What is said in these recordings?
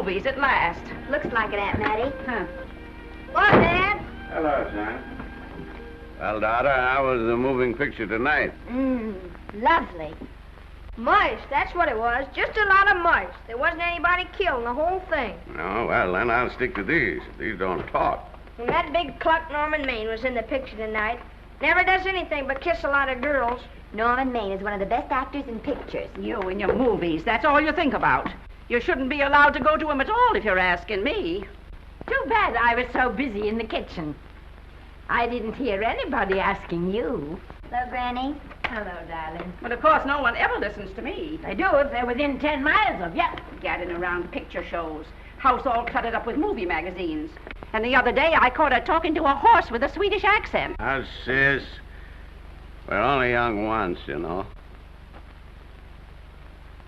movies at last. Looks like it, Aunt Mattie. Huh. What, Dad? Hello, son. Well, daughter, how was the moving picture tonight? Lovely. Mice, that's what it was. Just a lot of mice. There wasn't anybody killed in the whole thing. No, well, then I'll stick to these. These don't talk. And that big cluck Norman Maine was in the picture tonight. Never does anything but kiss a lot of girls. Norman Maine is one of the best actors in pictures. You and your movies, that's all you think about. You shouldn't be allowed to go to him at all if you're asking me. Too bad I was so busy in the kitchen. I didn't hear anybody asking you. Hello, Granny. Hello, darling. But of course, no one ever listens to me. They do if they're within 10 miles of you. Gadding around picture shows. House all cluttered up with movie magazines. And the other day, I caught her talking to a horse with a Swedish accent. Now, sis, we're only young once, you know.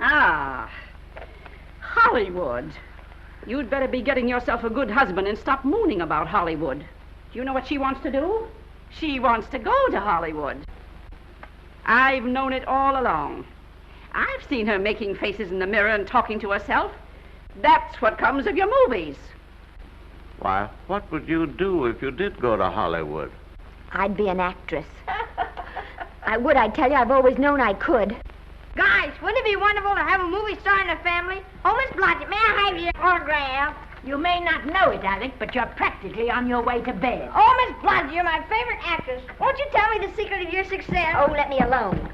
Ah, Hollywood. You'd better be getting yourself a good husband and stop mooning about Hollywood. Do you know what she wants to do? She wants to go to Hollywood. I've known it all along. I've seen her making faces in the mirror and talking to herself. That's what comes of your movies. Why, what would you do if you did go to Hollywood? I'd be an actress. I would, I tell you. I've always known I could. Guys, wouldn't it be wonderful to have a movie star in the family? Oh, Miss Blodgett, may I have your autograph? You may not know it, Alec, but you're practically on your way to bed. Oh, Miss Blodgett, you're my favorite actress. Won't you tell me the secret of your success? Oh, let me alone.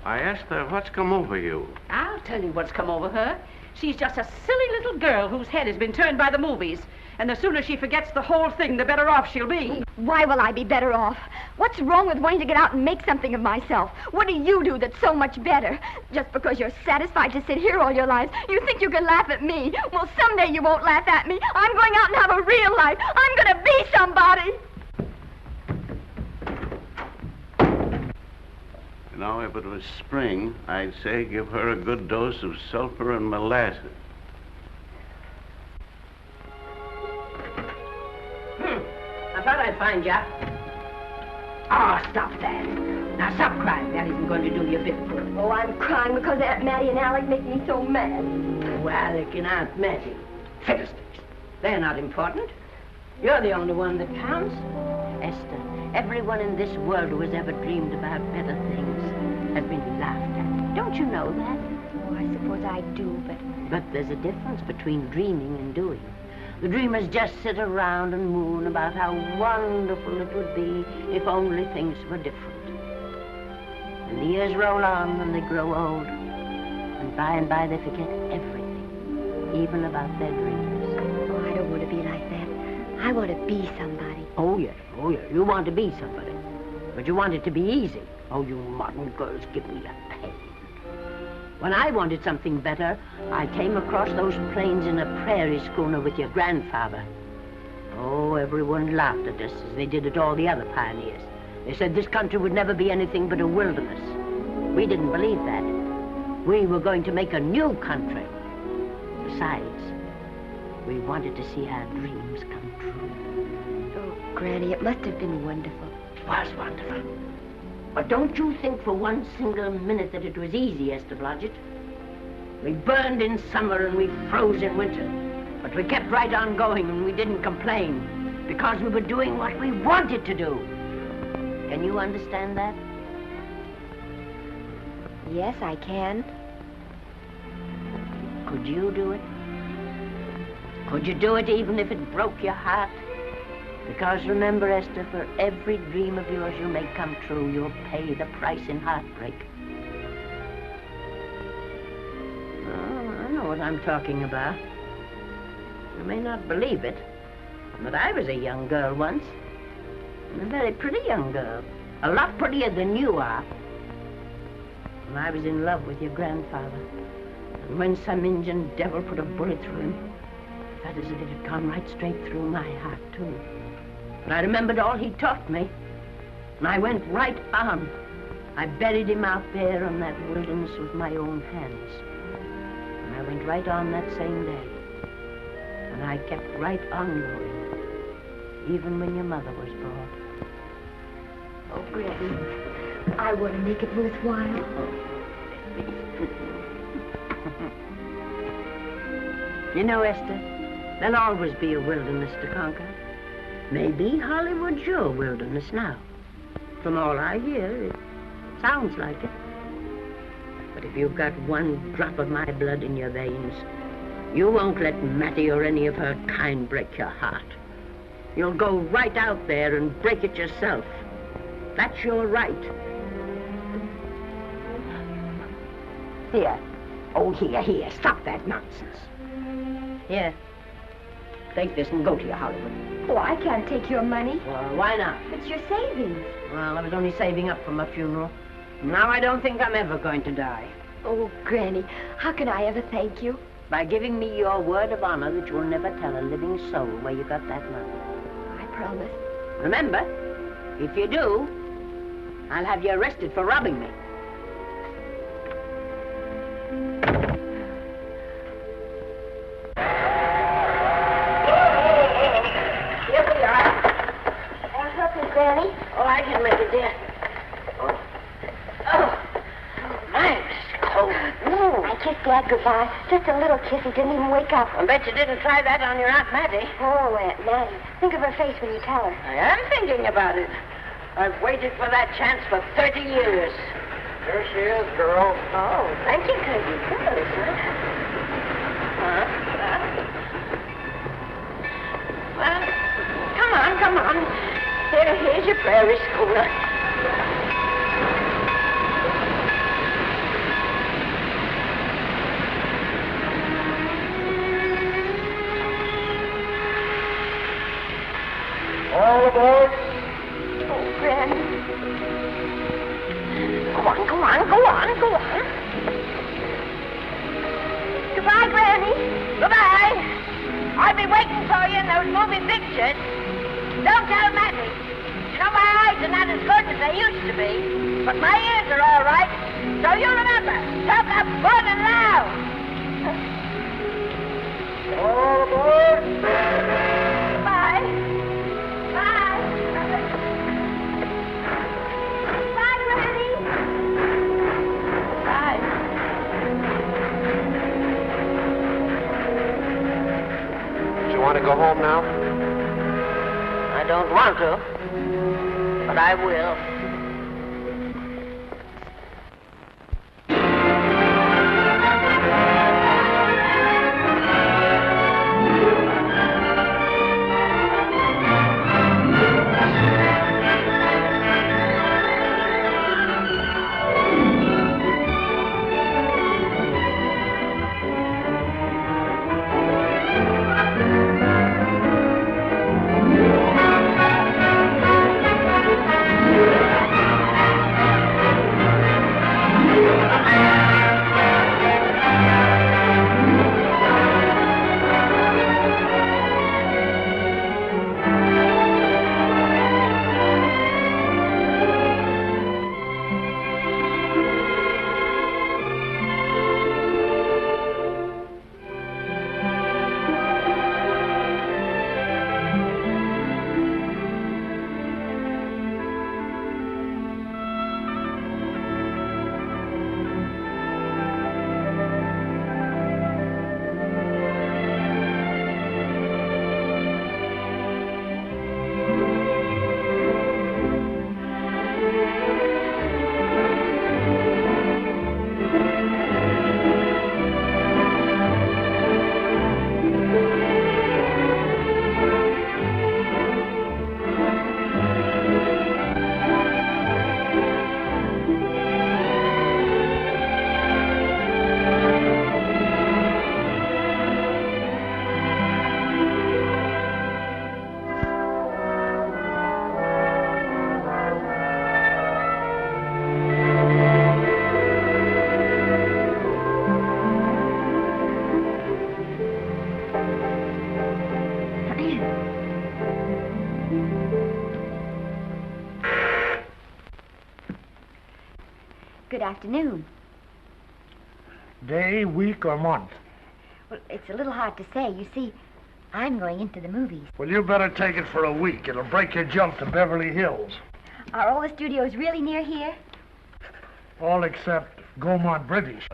I asked her, what's come over you? I'll tell you what's come over her. She's just a silly little girl whose head has been turned by the movies. And the sooner she forgets the whole thing, the better off she'll be. Why will I be better off? What's wrong with wanting to get out and make something of myself? What do you do that's so much better? Just because you're satisfied to sit here all your lives, you think you can laugh at me. Well, someday you won't laugh at me. I'm going out and have a real life. I'm going to be somebody. You know, if it was spring, I'd say give her a good dose of sulfur and molasses. I thought I'd find you. Oh, stop that. Now, stop crying. That isn't going to do you a bit of good. Oh, I'm crying because Aunt Mattie and Alec make me so mad. Oh, Alec and Aunt Mattie. Fiddlesticks. They're not important. You're the only one that counts. Esther, everyone in this world who has ever dreamed about better things has been laughed at. Don't you know that? Oh, I suppose I do, But there's a difference between dreaming and doing. The dreamers just sit around and moon about how wonderful it would be if only things were different. And the years roll on and they grow old. And by they forget everything, even about their dreams. Oh, I don't want to be like that. I want to be somebody. Oh, yeah. You want to be somebody. But you want it to be easy. Oh, you modern girls give me a pain. When I wanted something better, I came across those plains in a prairie schooner with your grandfather. Oh, everyone laughed at us as they did at all the other pioneers. They said this country would never be anything but a wilderness. We didn't believe that. We were going to make a new country. Besides, we wanted to see our dreams come true. Oh, Granny, it must have been wonderful. It was wonderful. But don't you think for one single minute that it was easy, Esther Blodgett. We burned in summer and we froze in winter. But we kept right on going and we didn't complain because we were doing what we wanted to do. Can you understand that? Yes, I can. Could you do it? Could you do it even if it broke your heart? Because remember, Esther, for every dream of yours you make come true, you'll pay the price in heartbreak. Oh, I know what I'm talking about. You may not believe it, but I was a young girl once. And a very pretty young girl. A lot prettier than you are. And I was in love with your grandfather. And when some Indian devil put a bullet through him, I felt as if it had gone right straight through my heart, too. But I remembered all he taught me, and I went right on. I buried him out there in that wilderness with my own hands. And I went right on that same day. And I kept right on going, even when your mother was born. Oh, Granny, I want to make it worthwhile. You know, Esther, there'll always be a wilderness to conquer. Maybe Hollywood's your wilderness now. From all I hear, it sounds like it. But if you've got one drop of my blood in your veins, you won't let Mattie or any of her kind break your heart. You'll go right out there and break it yourself. That's your right. Here. Oh, here. Stop that nonsense. Here. Take this and go to your Hollywood. Oh, I can't take your money. Well, why not? It's your savings. Well, I was only saving up for my funeral. Now I don't think I'm ever going to die. Oh, Granny, how can I ever thank you? By giving me your word of honor that you'll never tell a living soul where you got that money. I promise. Remember, if you do, I'll have you arrested for robbing me. Here we are. Want something, Granny? Oh, I can make it, dear. Oh, nice cold. I kissed Dad goodbye. Just a little kiss. He didn't even wake up. I bet you didn't try that on your Aunt Mattie. Oh, Aunt Mattie. Think of her face when you tell her. I am thinking about it. I've waited for that chance for 30 years. Here she is, girl. Oh, thank you, Cousin. Good, sir. Well, come on. Here's your prairie schooner. All aboard. Oh, Granny. Go on. Goodbye, Granny. Goodbye. I'll be waiting for you in those movie pictures. Don't tell Mattie. You know, my eyes are not as good as they used to be, but my ears are all right. So you remember, talk up good and loud. All aboard. Goodbye. Bye. Bye, Granny. Bye. You want to go home now? I don't want to, but I will. Good afternoon. Day, week, or month? Well, it's a little hard to say. You see, I'm going into the movies. Well, you better take it for a week. It'll break your jump to Beverly Hills. Are all the studios really near here? All except Gaumont British.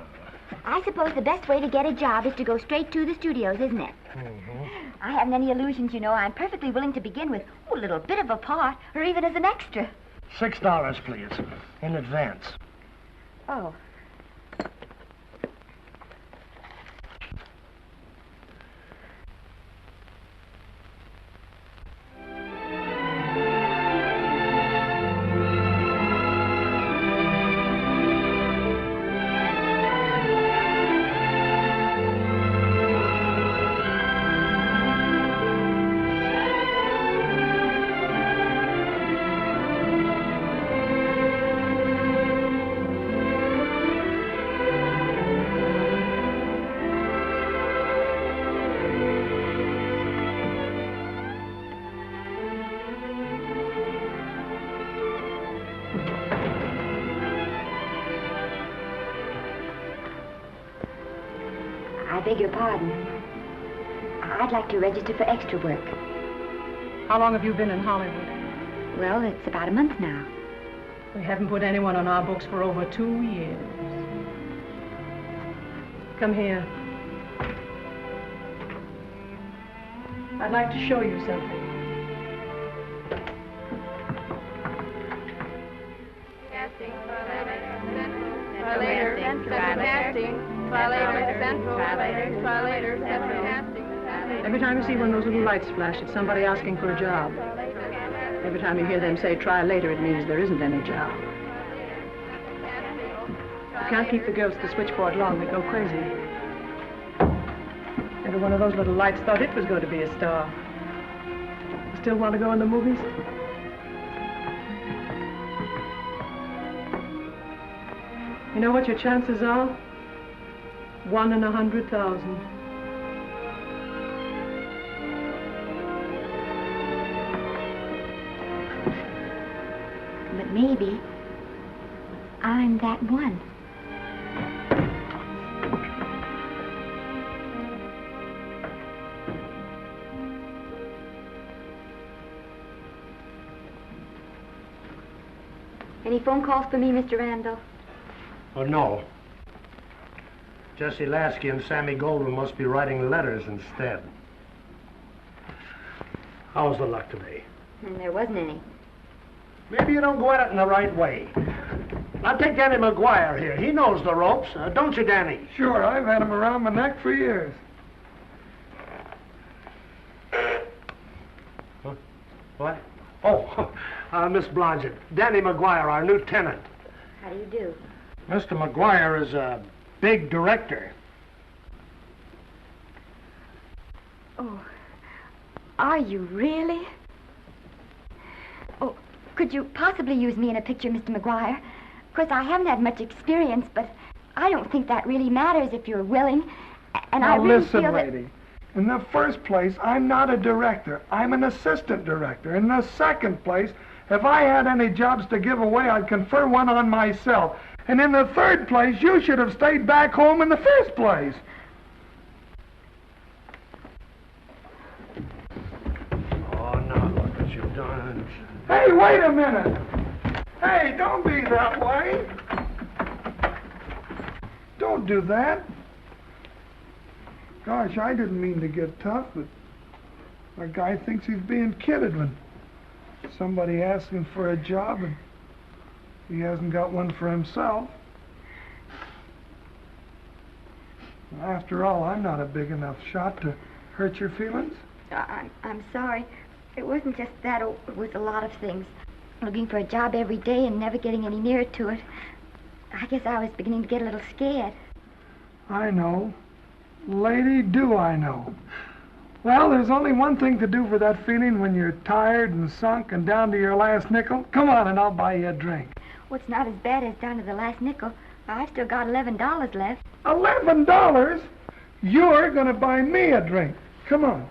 I suppose the best way to get a job is to go straight to the studios, isn't it? Mm-hmm. I haven't any illusions, you know. I'm perfectly willing to begin with a little bit of a part, or even as an extra. $6, please, in advance. Oh. I beg your pardon. I'd like to register for extra work. How long have you been in Hollywood? Well, it's about a month now. We haven't put anyone on our books for over 2 years. Come here. I'd like to show you something. Casting, try later, central casting, try later, central, try later, central casting. Every time you see one of those little lights flash, it's somebody asking for a job. Every time you hear them say, try later, it means there isn't any job. You can't keep the girls at the switchboard long. They go crazy. Every one of those little lights thought it was going to be a star. You still want to go in the movies? You know what your chances are? 1 in 100,000. But maybe I'm that one. Any phone calls for me, Mr. Randall? Oh, no. Jesse Lasky and Sammy Goldwyn must be writing letters instead. How's the luck today? There wasn't any. Maybe you don't go at it in the right way. Now take Danny McGuire here. He knows the ropes. Don't you, Danny? Sure, I've had him around my neck for years. Huh? What? Oh, Miss Blodgett. Danny McGuire, our new tenant. How do you do? Mr. McGuire is a big director. Oh, are you really? Oh, could you possibly use me in a picture, Mr. McGuire? Of course, I haven't had much experience, but I don't think that really matters if you're willing. And Now I really listen, feel that... lady. In the first place, I'm not a director. I'm an assistant director. In the second place, if I had any jobs to give away, I'd confer one on myself. And in the third place, you should have stayed back home in the first place. Oh, now look what you've done. Hey, wait a minute. Hey, don't be that way. Don't do that. Gosh, I didn't mean to get tough, but a guy thinks he's being kidded when somebody asks him for a job and he hasn't got one for himself. After all, I'm not a big enough shot to hurt your feelings. I'm sorry. It wasn't just that. It was a lot of things. Looking for a job every day and never getting any nearer to it. I guess I was beginning to get a little scared. I know. Lady, do I know. Well, there's only one thing to do for that feeling when you're tired and sunk and down to your last nickel. Come on and I'll buy you a drink. Well, it's not as bad as down to the last nickel. I've still got $11 left. $11? You're going to buy me a drink. Come on.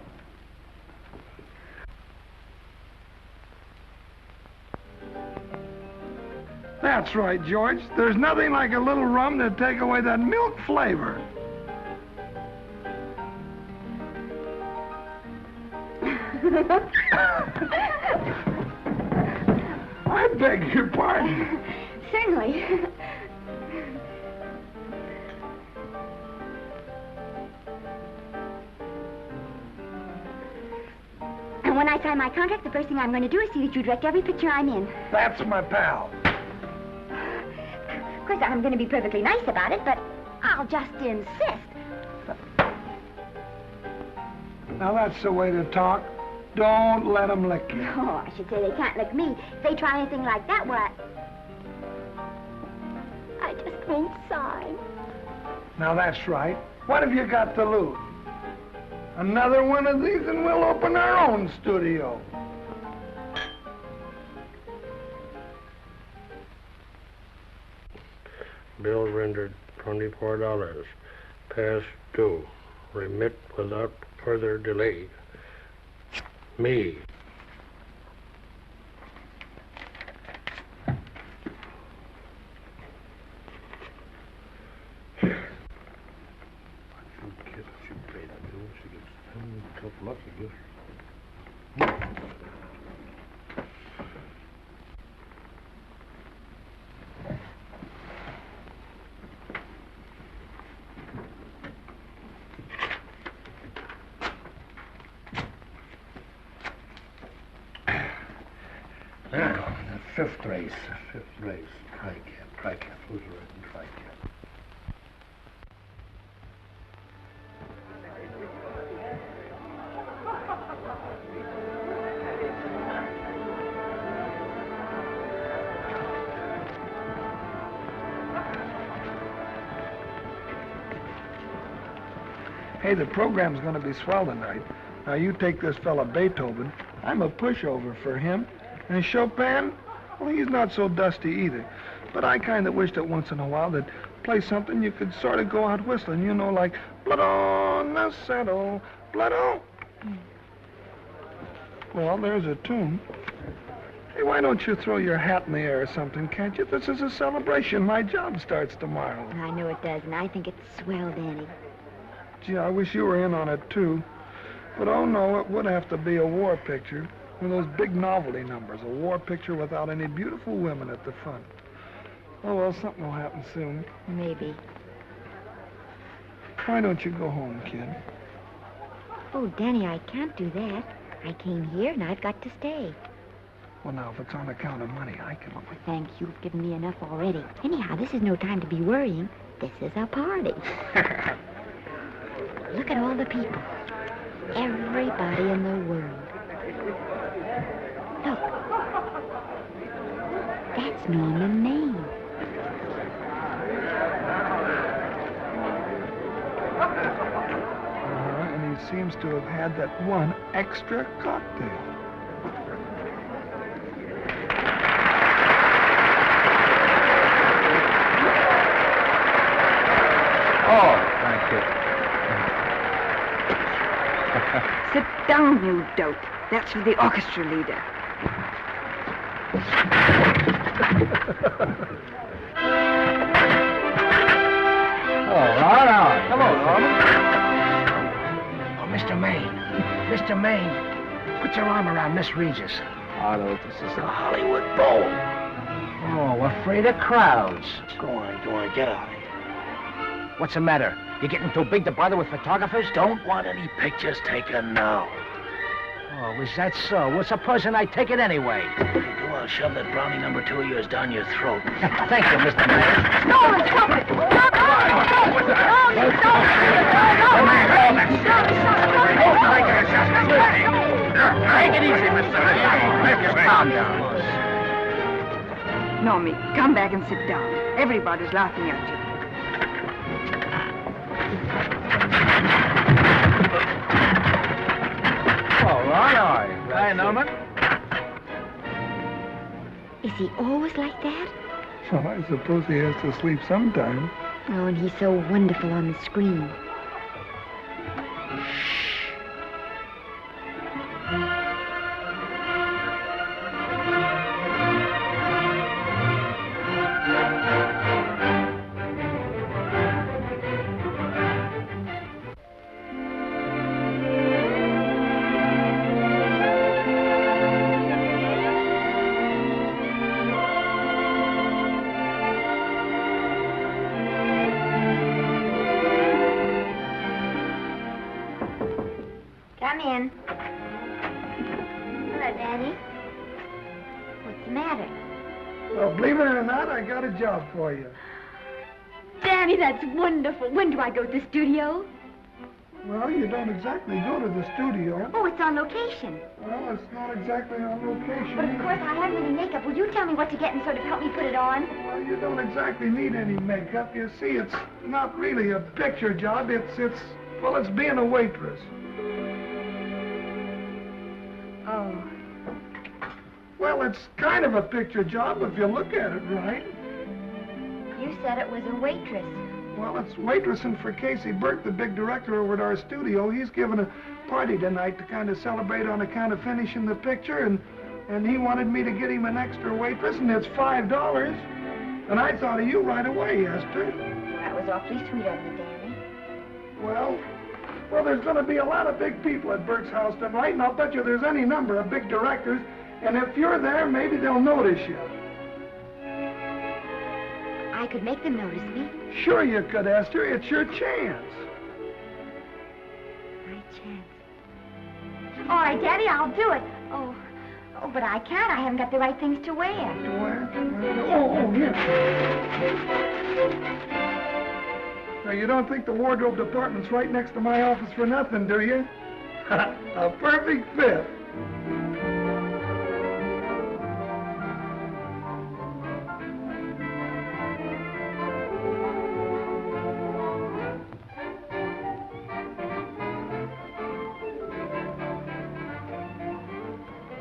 That's right, George. There's nothing like a little rum to take away that milk flavor. I beg your pardon. Certainly. And when I sign my contract, the first thing I'm going to do is see that you direct every picture I'm in. That's my pal. Of course, I'm going to be perfectly nice about it, but I'll just insist. Now, that's the way to talk. Don't let them lick you. Oh, I should say they can't lick me. If they try anything like that, well, I just won't sign. Now, that's right. What have you got to lose? Another one of these and we'll open our own studio. Bill rendered $24. Past due. Remit without further delay. Me. Fifth race. Tri-cap. Who's written tri-cap? Hey, the program's going to be swell tonight. Now, you take this fella Beethoven. I'm a pushover for him. And Chopin, well, he's not so dusty either. But I kind of wish that once in a while they'd play something you could sort of go out whistling, you know, like blood on the saddle, blood on. Well, there's a tune. Hey, why don't you throw your hat in the air or something, can't you? This is a celebration. My job starts tomorrow. I know it does, and I think it's swell, Danny. Gee, I wish you were in on it, too. But, oh, no, it would have to be a war picture. One of those big novelty numbers, a war picture without any beautiful women at the front. Oh, well, something will happen soon. Maybe. Why don't you go home, kid? Oh, Danny, I can't do that. I came here, and I've got to stay. Well, now, if it's on account of money, I can... Oh, thanks. You've given me enough already. Anyhow, this is no time to be worrying. This is a party. Look at all the people. Everybody in the world. Look. That's Norman Maine. And he seems to have had that one extra cocktail. Oh, thank you. Sit down, you dope. That's for the orchestra leader. All right. Hello, Norman. Oh, Mr. Maine. Mr. Maine, put your arm around Miss Regis. Arnold, this is The Hollywood Bowl. Oh, afraid of crowds. Go on, get out of here. What's the matter? You getting too big to bother with photographers? Don't want any pictures taken now. Oh, is that so? Well, supposing I take it anyway. If you do, I'll shove that brownie number 2 of yours down your throat. Thank you, Mr. Mayor. No, stop it! Stop it! Take it easy, Mr. Mayor. Calm down. Normie, come back and sit down. Everybody's laughing at you. All right. Hi, Norman. Is he always like that? Well, I suppose he has to sleep sometime. Oh, and he's so wonderful on the screen. Come in. Daddy. What's the matter? Well, believe it or not, I got a job for you. Daddy, that's wonderful. When do I go to the studio? Well, you don't exactly go to the studio. Oh, it's on location. Well, it's not exactly on location. But of course, I haven't any makeup. Will you tell me what to get and sort of help me put it on? Well, you don't exactly need any makeup. You see, it's not really a picture job. It's being a waitress. Oh. Well, it's kind of a picture job if you look at it right. You said it was a waitress. Well, it's waitressing for Casey Burke, the big director over at our studio. He's giving a party tonight to kind of celebrate on account of finishing the picture, and he wanted me to get him an extra waitress, and it's $5. And I thought of you right away, Esther. That was awfully sweet of you, Danny. Well, there's going to be a lot of big people at Burke's house tonight, and I'll bet you there's any number of big directors, and if you're there, maybe they'll notice you. I could make them notice me. Sure you could, Esther. It's your chance. My chance. All right, Daddy, I'll do it. Oh, but I can't. I haven't got the right things to wear. To wear? Oh, here. Now, you don't think the wardrobe department's right next to my office for nothing, do you? A perfect fit.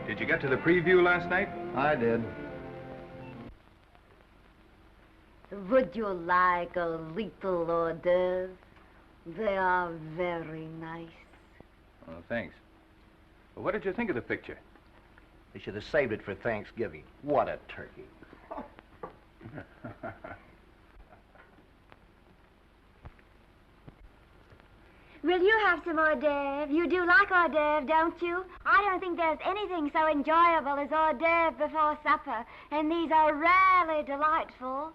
Did you get to the preview last night? I did. Would you like a little hors d'oeuvre? They are very nice. Oh, thanks. Well, what did you think of the picture? They should have saved it for Thanksgiving. What a turkey. Will you have some hors d'oeuvre? You do like hors d'oeuvre, don't you? I don't think there's anything so enjoyable as hors d'oeuvre before supper, and these are rarely delightful.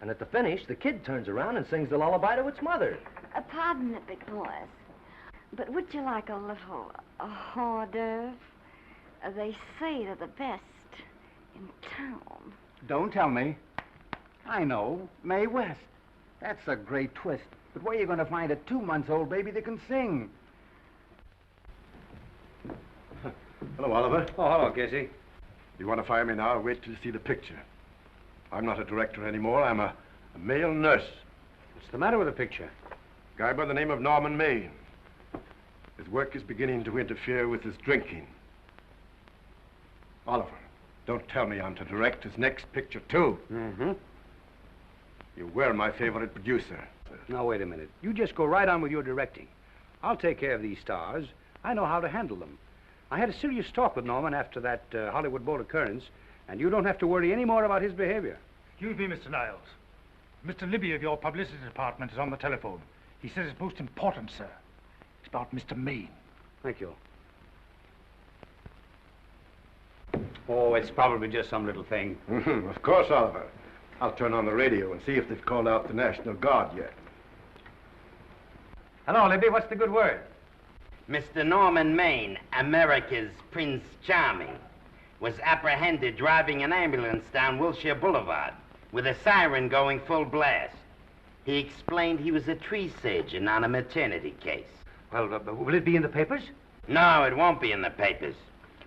And at the finish, the kid turns around and sings the lullaby to its mother. Pardon the big voice, but would you like a little hors d'oeuvre? They say they're the best in town. Don't tell me. I know. Mae West. That's a great twist. But where are you going to find a 2-month-old baby that can sing? Hello, Oliver. Oh, hello, Casey. You want to fire me now or wait till you see the picture? I'm not a director anymore. I'm a male nurse. What's the matter with the picture? A guy by the name of Norman May. His work is beginning to interfere with his drinking. Oliver, don't tell me I'm to direct his next picture, too. Mm-hmm. You were my favorite producer. Now, wait a minute. You just go right on with your directing. I'll take care of these stars. I know how to handle them. I had a serious talk with Norman after that Hollywood boat occurrence, and you don't have to worry any more about his behavior. Excuse me, Mr. Niles. Mr. Libby of your publicity department is on the telephone. He says it's most important, sir. It's about Mr. Maine. Thank you. Oh, it's probably just some little thing. Of course, Oliver. I'll turn on the radio and see if they've called out the National Guard yet. Hello, Libby. What's the good word? Mr. Norman Maine, America's Prince Charming, was apprehended driving an ambulance down Wilshire Boulevard with a siren going full blast. He explained he was a tree surgeon on a maternity case. Well, will it be in the papers? No, it won't be in the papers.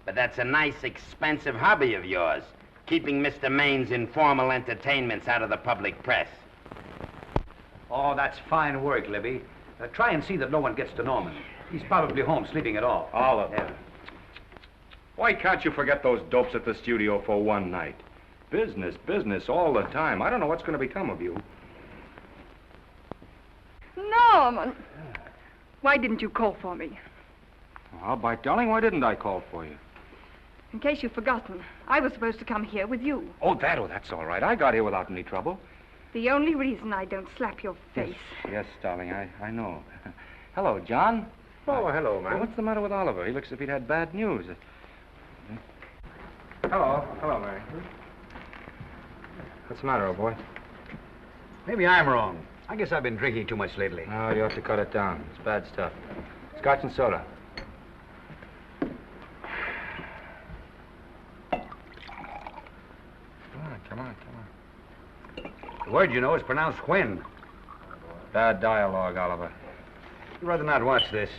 But that's a nice, expensive hobby of yours, keeping Mr. Maine's informal entertainments out of the public press. Oh, that's fine work, Libby. Try and see that no one gets to Norman. He's probably home sleeping it off. Oliver. Yeah. Why can't you forget those dopes at the studio for one night? Business, business all the time. I don't know what's going to become of you. Norman! Why didn't you call for me? Well, by darling, why didn't I call for you? In case you've forgotten, I was supposed to come here with you. Oh, that's all right. I got here without any trouble. The only reason I don't slap your face. Yes, darling, I know. Hello, John. Oh, hello, man. What's the matter with Oliver? He looks as if he'd had bad news. Hello, Mary. What's the matter, old boy? Maybe I'm wrong. I guess I've been drinking too much lately. No, you ought to cut it down. It's bad stuff. Scotch and soda. Come on. The word, you know, is pronounced when. Bad dialogue, Oliver. I'd rather not watch this.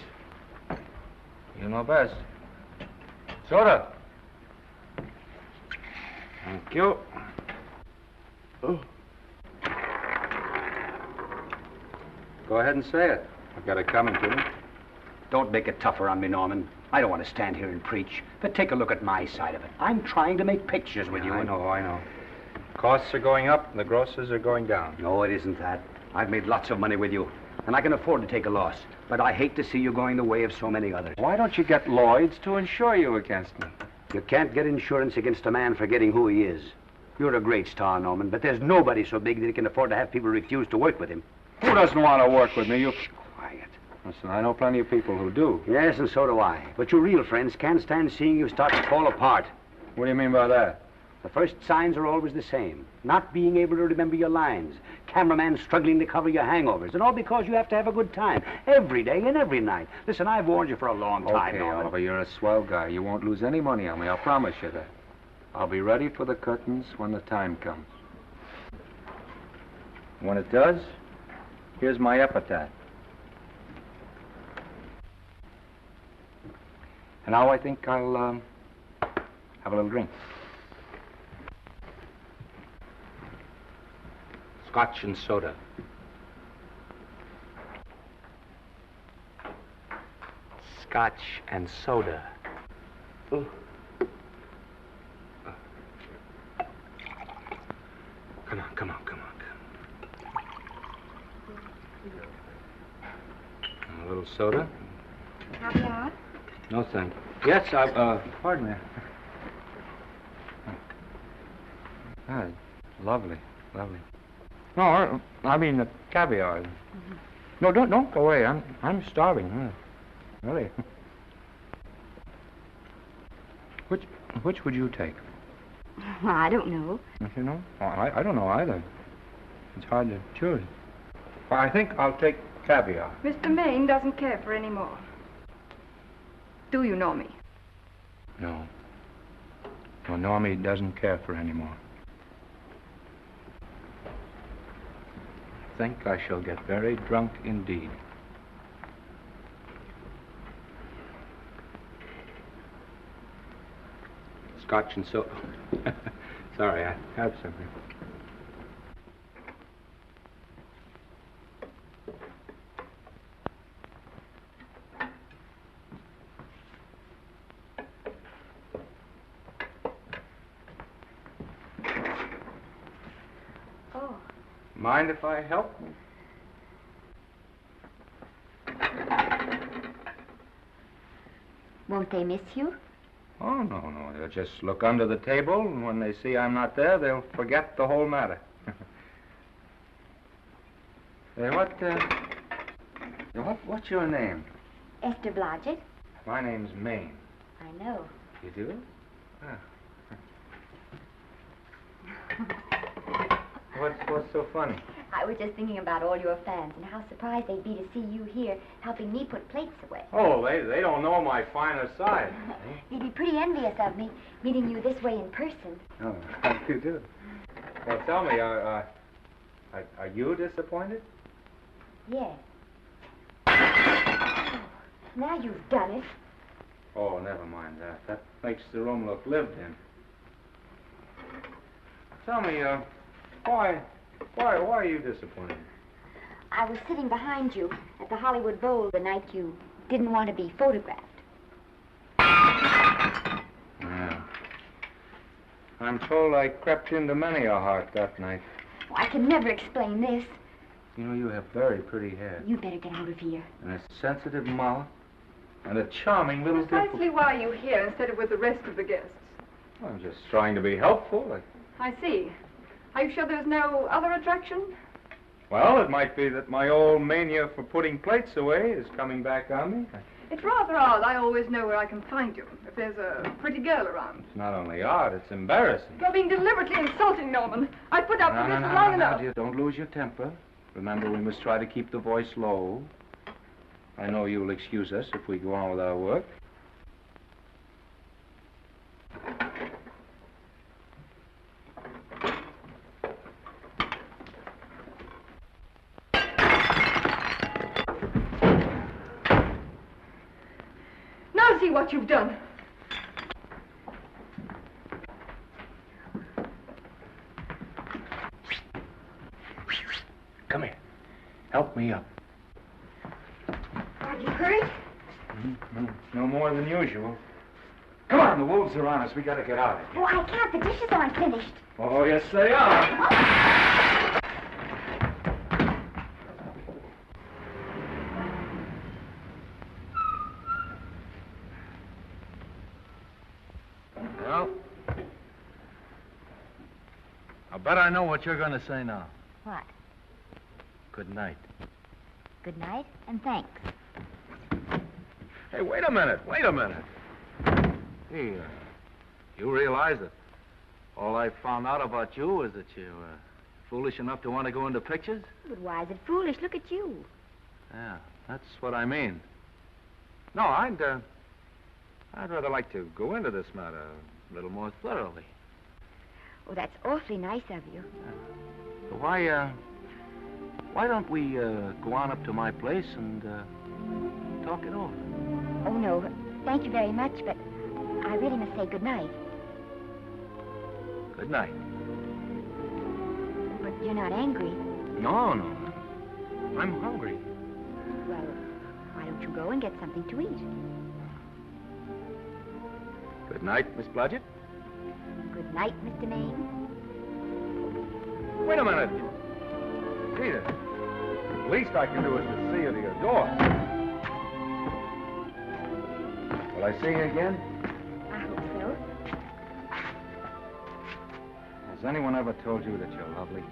You know best. Soda. Thank you. Oh. Go ahead and say it. I've got it coming to me. Don't make it tougher on me, Norman. I don't want to stand here and preach, but take a look at my side of it. I'm trying to make pictures with you. I know. Costs are going up and the grosses are going down. No, it isn't that. I've made lots of money with you, and I can afford to take a loss. But I hate to see you going the way of so many others. Why don't you get Lloyd's to insure you against me? You can't get insurance against a man forgetting who he is. You're a great star, Norman, but there's nobody so big that he can afford to have people refuse to work with him. Who doesn't want to work with me? You... Quiet. Listen, I know plenty of people who do. Yes, and so do I. But your real friends can't stand seeing you start to fall apart. What do you mean by that? The first signs are always the same. Not being able to remember your lines. Cameraman struggling to cover your hangovers. And all because you have to have a good time. Every day and every night. Listen, I've warned you for a long time, Okay, Norman. Oliver, you're a swell guy. You won't lose any money on me. I'll promise you that. I'll be ready for the curtains when the time comes. When it does, here's my epitaph. And now I think I'll, have a little drink. Scotch and soda. Scotch and soda. Ooh. Come on. A little soda? Caviar? No, thank you. Yes, pardon me. Ah, lovely. No, I mean the caviar. Mm-hmm. No, don't go away. I'm starving. Really. Which would you take? Well, I don't know. You know? I don't know either. It's hard to choose. Well, I think I'll take caviar. Mr. Maine doesn't care for any more. Do you know me? No. No, Normie doesn't care for any more. I think I shall get very drunk indeed. Scotch and soda. Sorry, I had something. Oh. Mind if I help? Won't they miss you? Oh, no. They'll just look under the table, and when they see I'm not there, they'll forget the whole matter. What's your name? Esther Blodgett. My name's Maine. I know. You do? Ah. What's so funny? I was just thinking about all your fans and how surprised they'd be to see you here helping me put plates away. Oh, they don't know my finer side. They'd be pretty envious of me, meeting you this way in person. Oh, how do you do? Well, tell me, are you disappointed? Yes. Oh, now you've done it. Oh, never mind that. That makes the room look lived in. Tell me, why are you disappointed? I was sitting behind you at the Hollywood Bowl the night you didn't want to be photographed. Yeah. I'm told I crept into many a heart that night. Oh, I can never explain this. You know, you have very pretty hair. You better get out of here. And a sensitive mouth. And a charming little Precisely why are you here instead of with the rest of the guests? I'm just trying to be helpful. I see. Are you sure there's no other attraction? Well, it might be that my old mania for putting plates away is coming back on me. It's rather odd. I always know where I can find you, if there's a pretty girl around. It's not only odd, it's embarrassing. You're being deliberately insulting, Norman. I put up with this for long enough. Dear, don't lose your temper. Remember, we must try to keep the voice low. I know you'll excuse us if we go on with our work. Now see what you've done. Come here. Help me up. Are you hurt? No more than usual. Come on, the wolves are on us. We gotta get out of here. Oh, I can't. The dishes aren't finished. Oh, yes, they are. Well, I bet I know what you're going to say now. What? Good night. Good night, and thanks. Hey, wait a minute. Hey, you realize that all I found out about you is that you're foolish enough to want to go into pictures? But why is it foolish? Look at you. Yeah, that's what I mean. No, I'd rather like to go into this matter a little more thoroughly. Oh, that's awfully nice of you. So why don't we go on up to my place and talk it over? Oh, no. Thank you very much, but I really must say good night. Good night. But you're not angry. No. I'm hungry. Well, why don't you go and get something to eat? Good night, Miss Blodgett. Good night, Mr. Maine. Wait a minute. Peter, the least I can do is to see you to your door. Will I see you again? I hope so. Has anyone ever told you that you're lovely?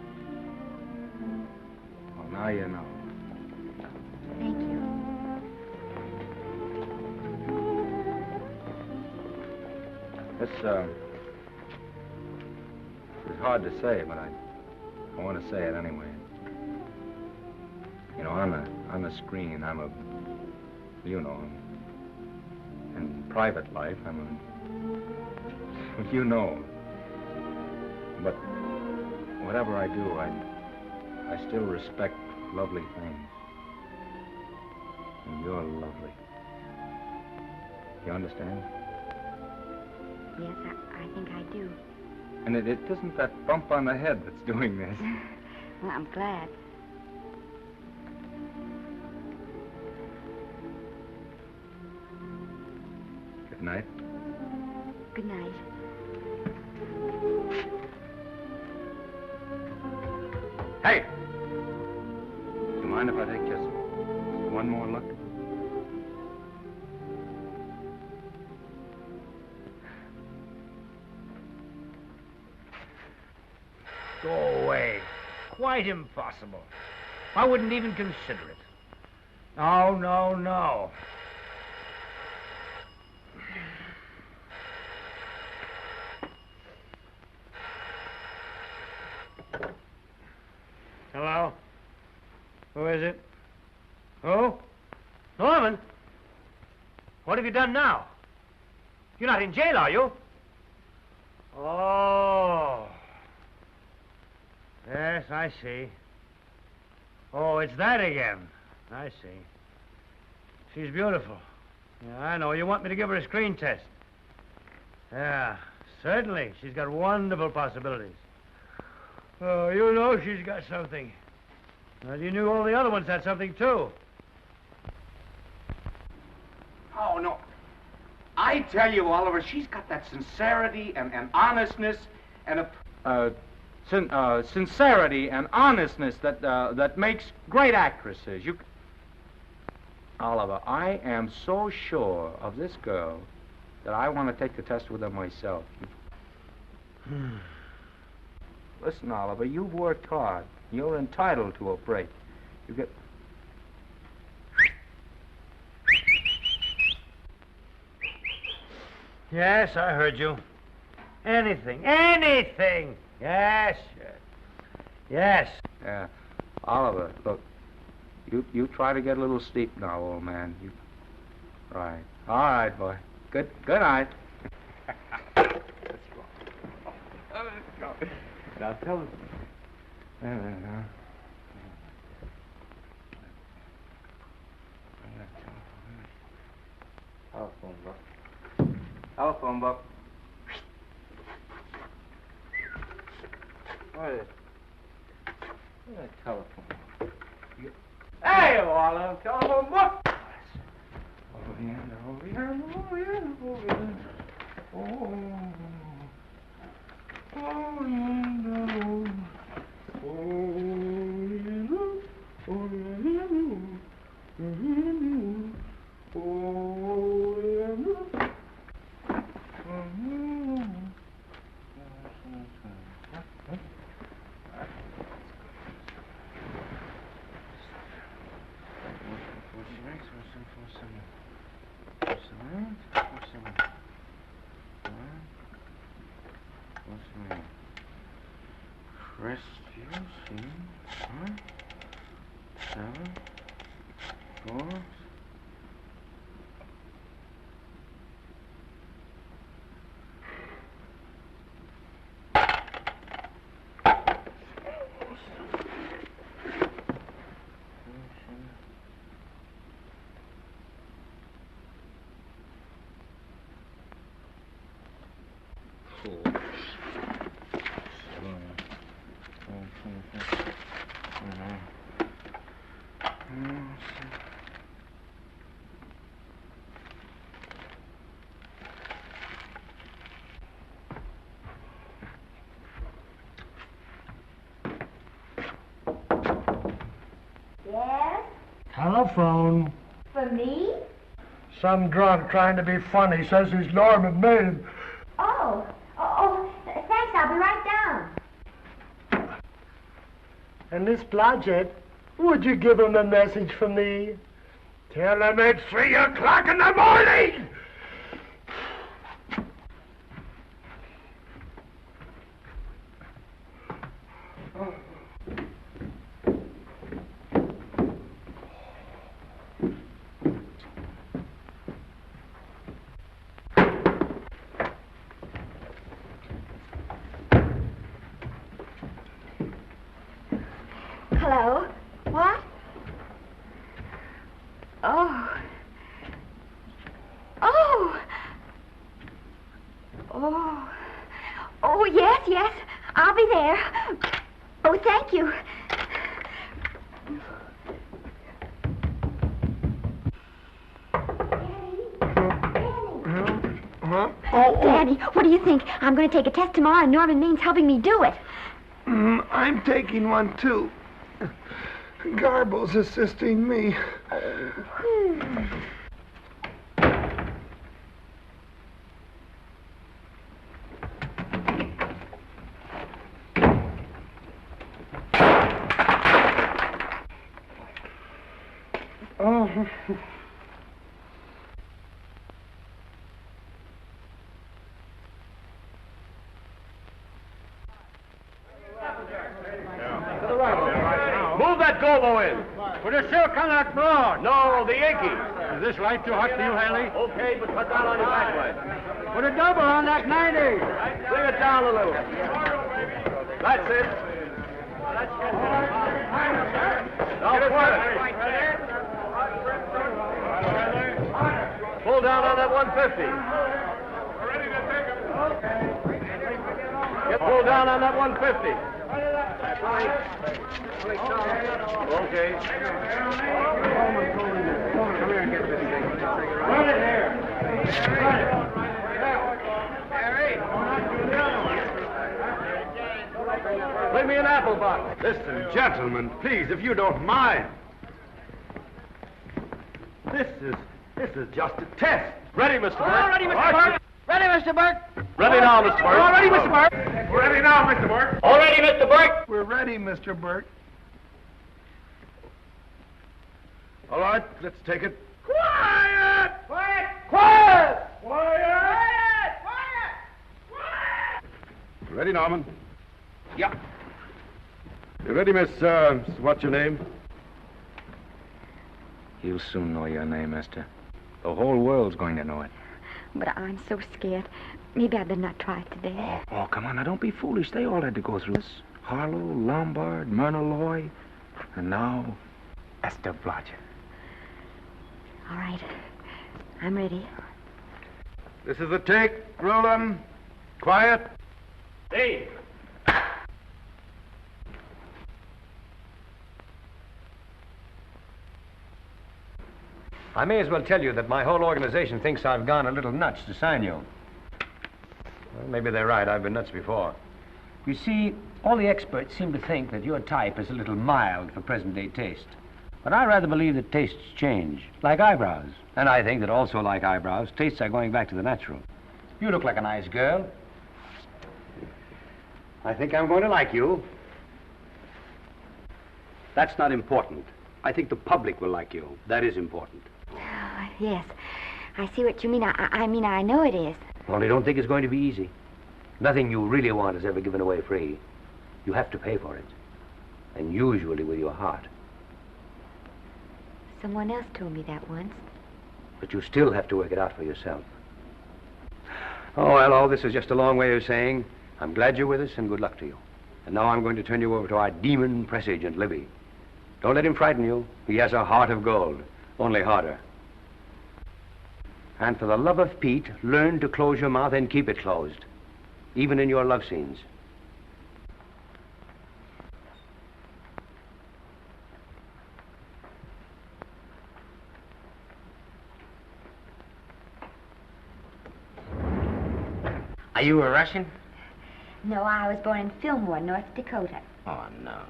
Well, now you know. Thank you. This is hard to say, but I want to say it anyway. You know, on the screen, in private life, you know. But whatever I do, I still respect lovely things. And you're lovely. You understand? Yes, I think I do. And it isn't that bump on the head that's doing this. Well, I'm glad. Good night. Good night. Hey! Do you mind if I take just one more look? Go away. Quite impossible. I wouldn't even consider it. No. Hello? Who is it? Who? Norman? What have you done now? You're not in jail, are you? Oh. Yes, I see. Oh, it's that again. I see. She's beautiful. Yeah, I know. You want me to give her a screen test? Yeah, certainly. She's got wonderful possibilities. Oh, you know she's got something. Well, you knew all the other ones had something, too. Oh, no. I tell you, Oliver, she's got that sincerity and honestness and a... Sincerity and honestness that makes great actresses. Oliver, I am so sure of this girl that I want to take the test with her myself. Listen, Oliver, you've worked hard. You're entitled to a break. You get... Yes, I heard you. Anything. Yes, yes. Yes. Yeah. Oliver, look, you try to get a little sleep now, old man. Right. All right, boy. Good night. Now tell us. Telephone book. What is it? Telephone. Hey, Oliver, telephone book. Over here. Yes? Telephone. For me? Some drunk trying to be funny says he's Norman Maine. Oh, thanks. I'll be right down. And Miss Blodgett, would you give him a message for me? Tell him it's 3 o'clock in the morning! Hello? What? Oh, yes. I'll be there. Oh, thank you. Huh? Daddy, what do you think? I'm going to take a test tomorrow, and Norman Main's helping me do it. I'm taking one, too. Garble's assisting me. Move that gobo in. Put a silk on that broad. No, the Yankee. Is this light too hot for you, Haley? Okay, but cut down on your backlight. Put a double on that 90. Bring it down a little. That's it. Now pull down on that 150. Get pulled down on that 150. Okay. Come here and get this thing. Run it here. Bring me an apple box. Listen, gentlemen, please, if you don't mind. This is just a test. Ready, Mr. Burke? All ready, Mr. Burke. Ready, Mr. Burke. Ready now, Mr. Burke. All ready, Mr. Burke. Ready now, Mr. Burke. All ready, Mr. Burke. We're ready, Mr. Burke. All right, let's take it. Quiet. Quiet! Quiet. Ready, Norman? Yeah. You ready, Miss, what's your name? You'll soon know your name, Esther. The whole world's going to know it. But I'm so scared. Maybe I better not try it today. Oh, come on, now don't be foolish. They all had to go through this. Harlow, Lombard, Myrna Loy, and now Esther Blodgett. All right. I'm ready. This is the take. Roll 'em. Quiet. Dave. I may as well tell you that my whole organization thinks I've gone a little nuts to sign you. Well, maybe they're right. I've been nuts before. You see, all the experts seem to think that your type is a little mild for present-day taste. But I rather believe that tastes change, like eyebrows. And I think that also like eyebrows, tastes are going back to the natural. You look like a nice girl. I think I'm going to like you. That's not important. I think the public will like you. That is important. Oh, yes. I see what you mean. I mean, I know it is. Only don't think it's going to be easy. Nothing you really want is ever given away free. You have to pay for it. And usually with your heart. Someone else told me that once. But you still have to work it out for yourself. Oh, well, all this is just a long way of saying, I'm glad you're with us and good luck to you. And now I'm going to turn you over to our demon press agent, Libby. Don't let him frighten you. He has a heart of gold, only harder. And for the love of Pete, learn to close your mouth and keep it closed, even in your love scenes. Are you a Russian? No, I was born in Fillmore, North Dakota. Oh, no.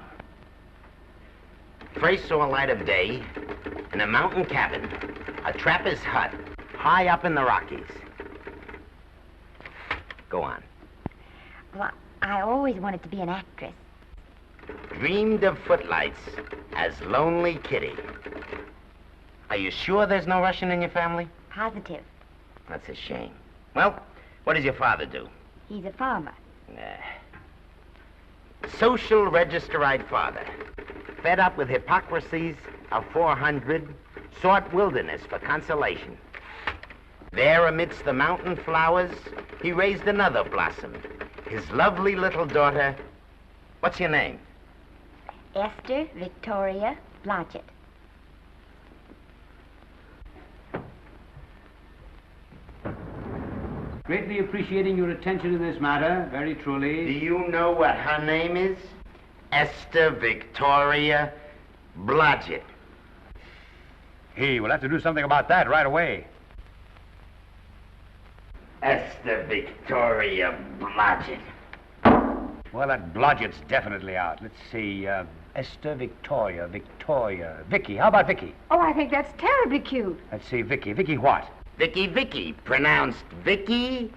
First saw light of day in a mountain cabin, a trapper's hut, high up in the Rockies. Go on. Well, I always wanted to be an actress. Dreamed of footlights as Lonely Kitty. Are you sure there's no Russian in your family? Positive. That's a shame. Well, what does your father do? He's a farmer. Social register-eyed father. Fed up with hypocrisies of 400, sought wilderness for consolation. There amidst the mountain flowers, he raised another blossom, his lovely little daughter. What's your name? Esther Victoria Blodgett. Greatly appreciating your attention in this matter, very truly. Do you know what her name is? Esther Victoria Blodgett. Hey, we'll have to do something about that right away. Esther Victoria Blodgett. Well, that Blodgett's definitely out. Let's see, Esther Victoria, Vicky. How about Vicky? Oh, I think that's terribly cute. Let's see, Vicky. Vicky what? Vicky, pronounced Vicky.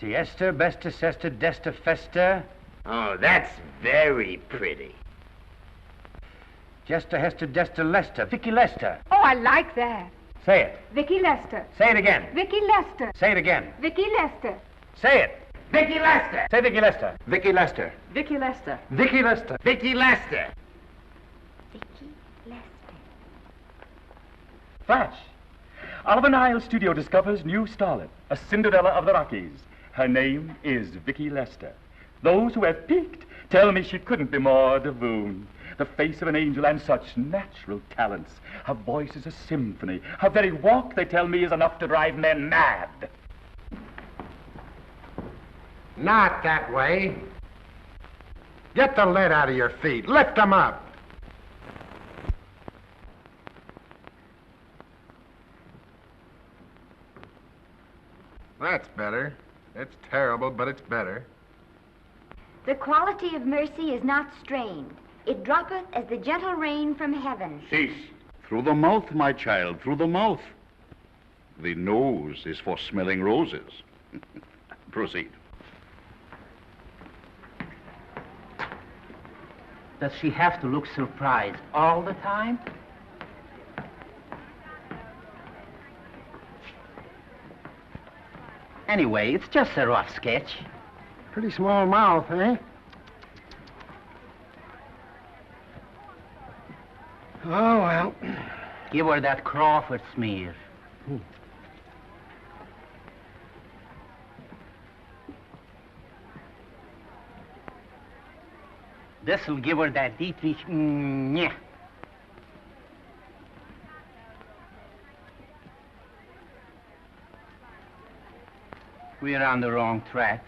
See, Esther, Besta, Sesta, Desta, Festa. Oh, that's very pretty. Jester, Hester, Desta, Lester. Vicky Lester. Oh, I like that. Say it. Vicky Lester. Say it again. Vicky Lester. Say it again. Vicky Lester. Say it. Vicky Lester. Say Vicky Lester. Vicky Lester. Vicky Lester. Vicky Lester. Vicky Lester. Vicky Lester. Flash. Oliver Nile Studio discovers new starlet, a Cinderella of the Rockies. Her name is Vicky Lester. Those who have peeked tell me she couldn't be more divoon. The face of an angel and such natural talents. Her voice is a symphony. Her very walk, they tell me, is enough to drive men mad. Not that way. Get the lead out of your feet. Lift them up. That's better. It's terrible, but it's better. The quality of mercy is not strained. It droppeth as the gentle rain from heaven. Cease. Through the mouth, my child, through the mouth. The nose is for smelling roses. Proceed. Does she have to look surprised all the time? Anyway, it's just a rough sketch. Pretty small mouth, eh? Oh, well. Give her that Crawford smear. This'll give her that Dietrich. Yeah. We're on the wrong track.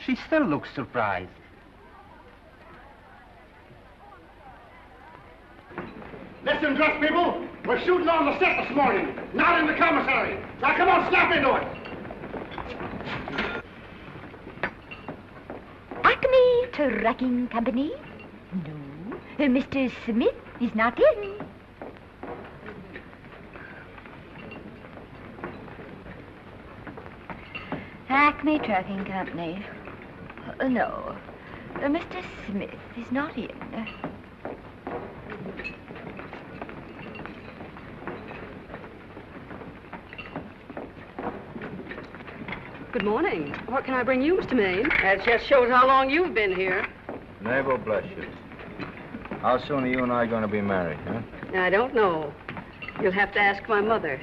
She still looks surprised. Listen, dress people. We're shooting on the set this morning, not in the commissary. Now, come on, snap into it. Acme Trucking Company? No. Mr. Smith is not in. Acme Trucking Company? No. Mr. Smith is not in. Good morning. What can I bring you, Mr. Maine? That just shows how long you've been here. Neighbor, bless you. How soon are you and I going to be married, huh? I don't know. You'll have to ask my mother.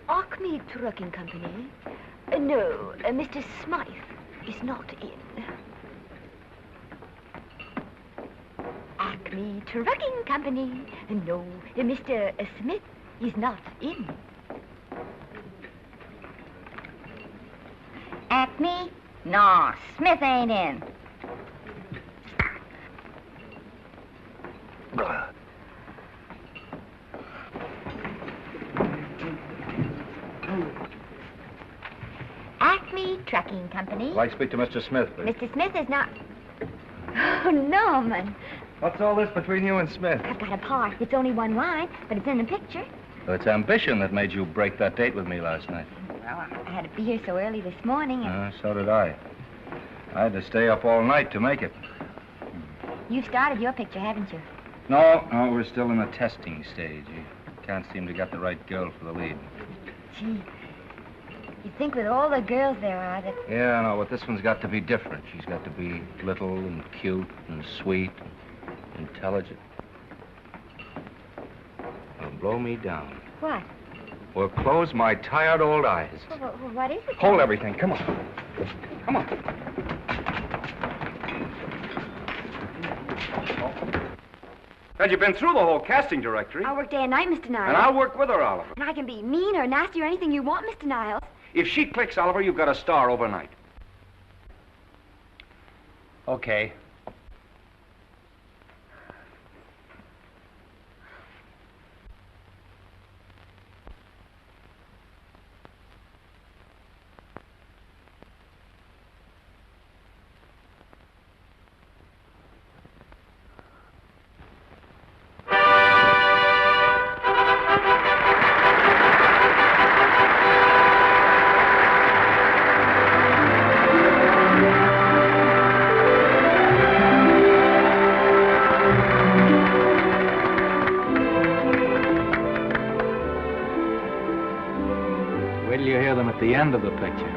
Acme Trucking Company? No, Mr. Smythe is not in. Acme Trucking Company? No, Mr. Smith is not in. Acme? No, Smith ain't in. Acme Trucking Company? I'd like to speak to Mr. Smith, please. Mr. Smith is not... Oh, Norman. What's all this between you and Smith? I've got a part. It's only one line, but it's in the picture. Well, it's ambition that made you break that date with me last night. Well, I had to be here so early this morning. And So did I. I had to stay up all night to make it. You've started your picture, haven't you? No, we're still in the testing stage. You can't seem to get the right girl for the lead. Gee, you'd think with all the girls there are that... Yeah, I know, but this one's got to be different. She's got to be little and cute and sweet and intelligent. Now, blow me down. What? Well, close my tired old eyes. What is it? Hold everything. Come on. Come on. Had you been through the whole casting directory? I'll work day and night, Mr. Niles. And I'll work with her, Oliver. And I can be mean or nasty or anything you want, Mr. Niles. If she clicks, Oliver, you've got a star overnight. Okay. At the end of the picture.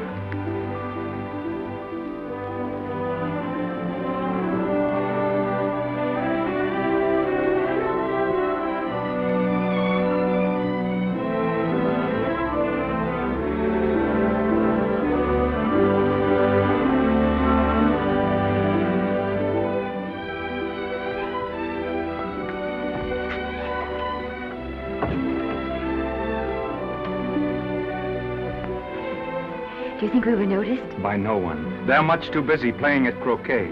Do you think we were noticed? By no one. They're much too busy playing at croquet.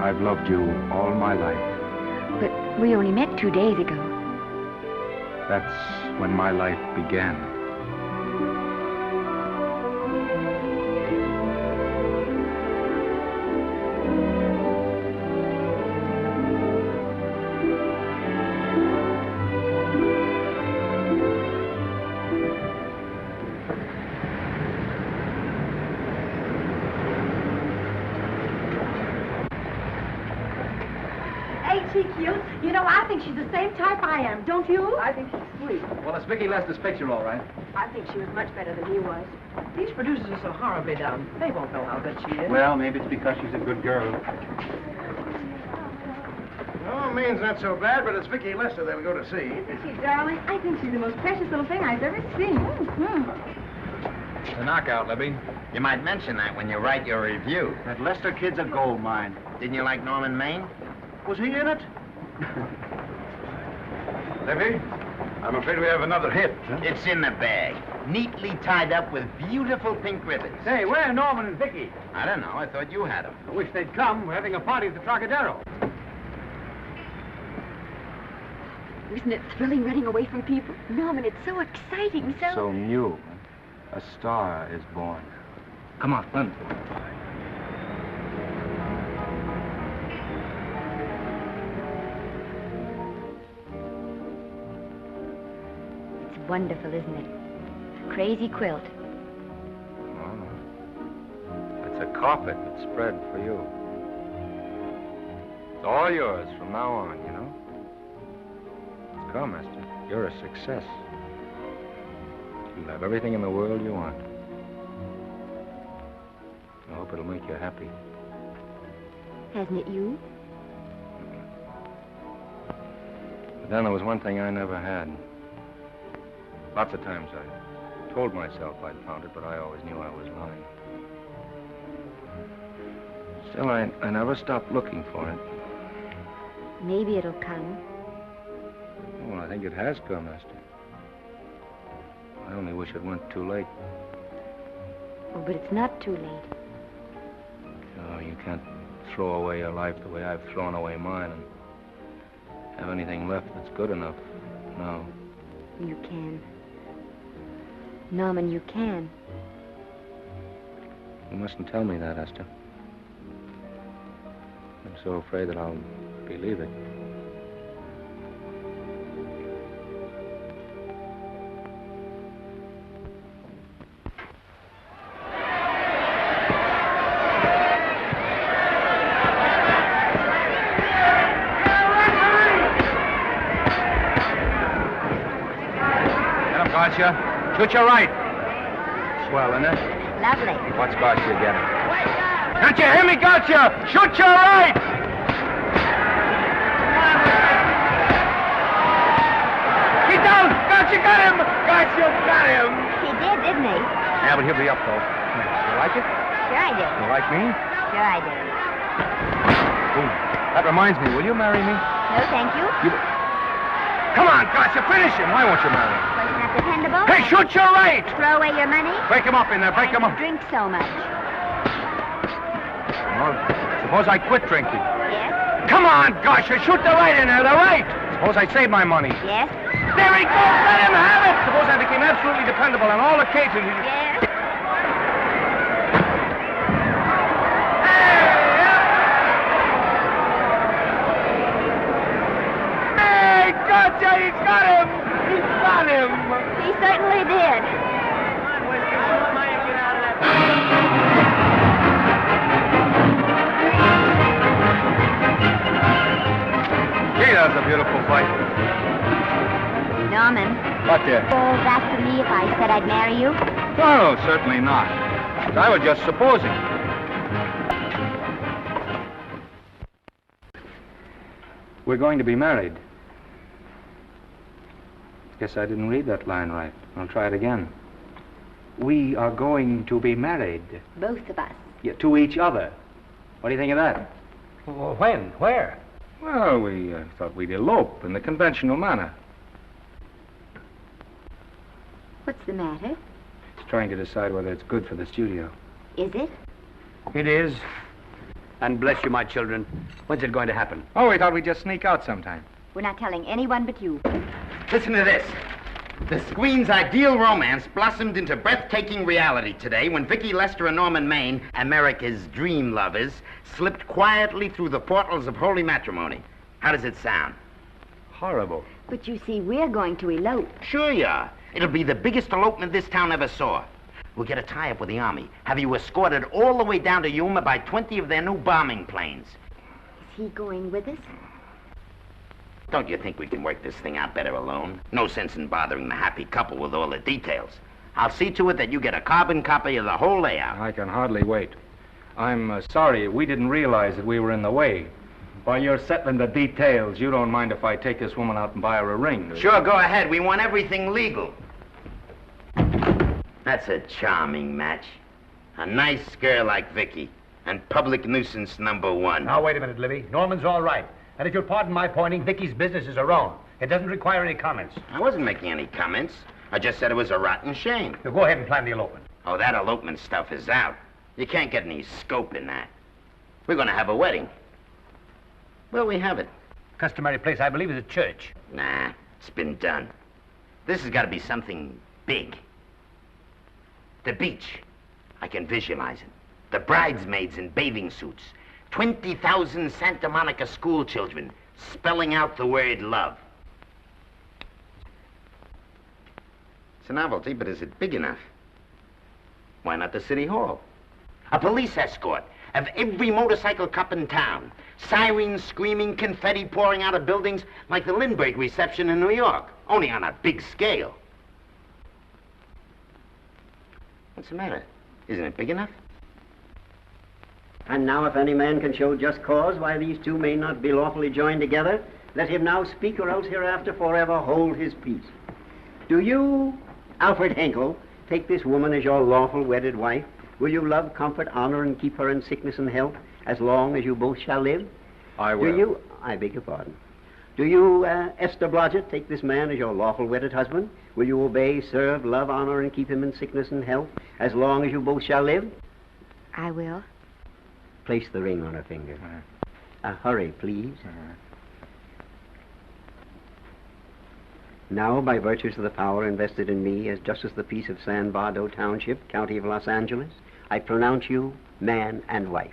I've loved you all my life. But we only met 2 days ago. That's when my life began. she cute? You know, I think she's the same type I am, don't you? I think she's sweet. Well, it's Vicky Lester's picture, all right. I think she was much better than he was. These producers are so horribly dumb. They won't know how good she is. Well, maybe it's because she's a good girl. Oh, Maine's not so bad, but it's Vicky Lester they'll go to see. Isn't she, darling? I think she's the most precious little thing I've ever seen. The knockout, Libby. You might mention that when you write your review. That Lester kid's a gold mine. Didn't you like Norman Maine? Was he in it? Libby, I'm afraid we have another hit. Huh? It's in the bag, neatly tied up with beautiful pink ribbons. Say, where are Norman and Vicky? I don't know. I thought you had them. I wish they'd come. We're having a party at the Trocadero. Isn't it thrilling running away from people? Norman, it's so exciting, So new. A star is born. Come on, run. It's wonderful, isn't it? A crazy quilt. Oh. It's a carpet that's spread for you. It's all yours from now on, you know? Come, Esther. You're a success. You'll have everything in the world you want. I hope it'll make you happy. Hasn't it you? But then there was one thing I never had. Lots of times I told myself I'd found it, but I always knew I was lying. Still, I never stopped looking for it. Maybe it'll come. Well, I think it has come, Esther. I only wish it went too late. Oh, but it's not too late. Oh, you can't throw away your life the way I've thrown away mine and have anything left that's good enough. No. You can. Norman, you can. You mustn't tell me that, Esther. I'm so afraid that I'll believe it. Garcia. Shoot your right. Swell, isn't it? Lovely. What's Garcia getting? Can't you hear me, Garcia? Shoot your right! He's down! Garcia got him! Garcia got him! He did, didn't he? Yeah, but he'll be up, though. You like it? Sure I did. You like me? Sure I did. Ooh, that reminds me. Will you marry me? No, thank you. Come on, Garcia, finish him. Why won't you marry him? Wasn't that dependable? Hey, shoot your right! Throw away your money? Break him up in there, break him up. Drink so much. Well, suppose I quit drinking. Yes? Come on, Garcia, shoot the right in there, the right! Suppose I save my money. Yes? There he goes, let him have it! Suppose I became absolutely dependable on all occasions. Yes? Garcia, he's got him! He's got him! He certainly did. Gee, that was a beautiful fight. Norman. What dear? Falls after me if I said I'd marry you? No, certainly not. I was just supposing. We're going to be married. Guess I didn't read that line right. I'll try it again. We are going to be married. Both of us. Yeah, to each other. What do you think of that? Well, when? Where? Well, we thought we'd elope in the conventional manner. What's the matter? It's trying to decide whether it's good for the studio. Is it? It is. And bless you, my children. When's it going to happen? Oh, we thought we'd just sneak out sometime. We're not telling anyone but you. Listen to this. The screen's ideal romance blossomed into breathtaking reality today when Vicky Lester and Norman Maine, America's dream lovers, slipped quietly through the portals of holy matrimony. How does it sound? Horrible. But you see, we're going to elope. Sure you are. It'll be the biggest elopement this town ever saw. We'll get a tie-up with the Army, have you escorted all the way down to Yuma by 20 of their new bombing planes. Is he going with us? Don't you think we can work this thing out better alone? No sense in bothering the happy couple with all the details. I'll see to it that you get a carbon copy of the whole layout. I can hardly wait. I'm sorry, we didn't realize that we were in the way. While you're settling the details, you don't mind if I take this woman out and buy her a ring, do you? Sure, go ahead. We want everything legal. That's a charming match. A nice girl like Vicky. And public nuisance #1. Now, wait a minute, Libby. Norman's all right. And if you'll pardon my pointing, Vicky's business is her own. It doesn't require any comments. I wasn't making any comments. I just said it was a rotten shame. So go ahead and plan the elopement. Oh, that elopement stuff is out. You can't get any scope in that. We're going to have a wedding. Where'll we have it? Customary place, I believe, is a church. Nah, it's been done. This has got to be something big. The beach. I can visualize it. The bridesmaids in bathing suits. 20,000 Santa Monica school children spelling out the word love. It's a novelty, but is it big enough? Why not the city hall? A police escort of every motorcycle cop in town. Sirens screaming, confetti pouring out of buildings like the Lindbergh reception in New York, only on a big scale. What's the matter? Isn't it big enough? And now if any man can show just cause why these two may not be lawfully joined together, let him now speak, or else hereafter forever hold his peace. Do you, Alfred Henkel, take this woman as your lawful wedded wife? Will you love, comfort, honor, and keep her in sickness and health as long as you both shall live? I will. Do you, I beg your pardon. Do you, Esther Blodgett, take this man as your lawful wedded husband? Will you obey, serve, love, honor, and keep him in sickness and health as long as you both shall live? I will. Place the ring on her finger. Hurry, please. Now, by virtues of the power invested in me as Justice of the Peace of San Bardo Township, County of Los Angeles, I pronounce you man and wife.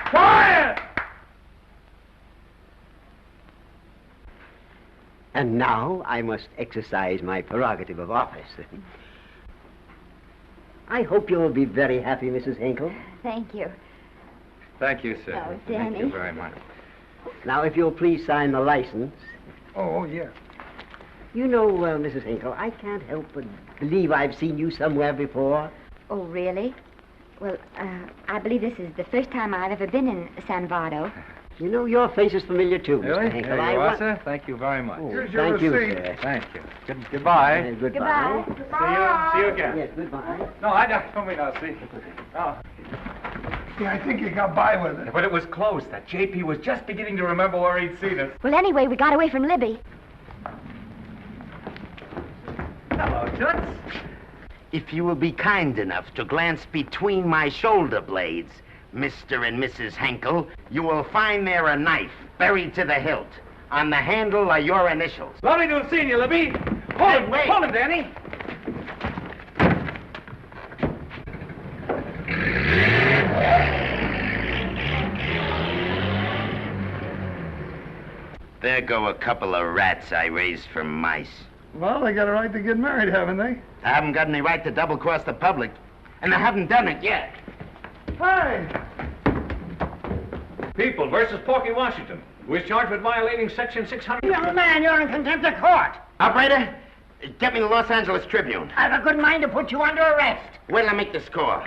Quiet! And now I must exercise my prerogative of office. I hope you'll be very happy, Mrs. Henkel. Thank you. Thank you, sir. Oh, Thank Danny. you very much. Now, if you'll please sign the license. Oh, yeah. You know, Mrs. Henkel, I can't help but believe I've seen you somewhere before. Oh, really? Well, I believe this is the first time I've ever been in San Vardo. You know, your face is familiar, too, Really? Mr. Henkel. There you are, sir. Thank you very much. Oh, Here's your thank you, receipt. Sir. Thank you. Goodbye. Goodbye. See you again. Yes, goodbye. No, I don't mean I'll see. Oh. Yeah, I think you got by with it. But it was close. That JP was just beginning to remember where he'd seen us. Well, anyway, we got away from Libby. Hello, Toots. If you will be kind enough to glance between my shoulder blades, Mr. and Mrs. Henkel, you will find there a knife buried to the hilt. On the handle are your initials. Lovely to have seen you, Libby. Hold him, wait. hold him, Danny. There go a couple of rats I raised from mice. Well, they got a right to get married, haven't they? I haven't got any right to double-cross the public, and I haven't done it yet. Hey! People versus Porky Washington, who is charged with violating Section 600. Young man, you're in contempt of court. Operator, get me the Los Angeles Tribune. I've a good mind to put you under arrest. Wait till I make the score.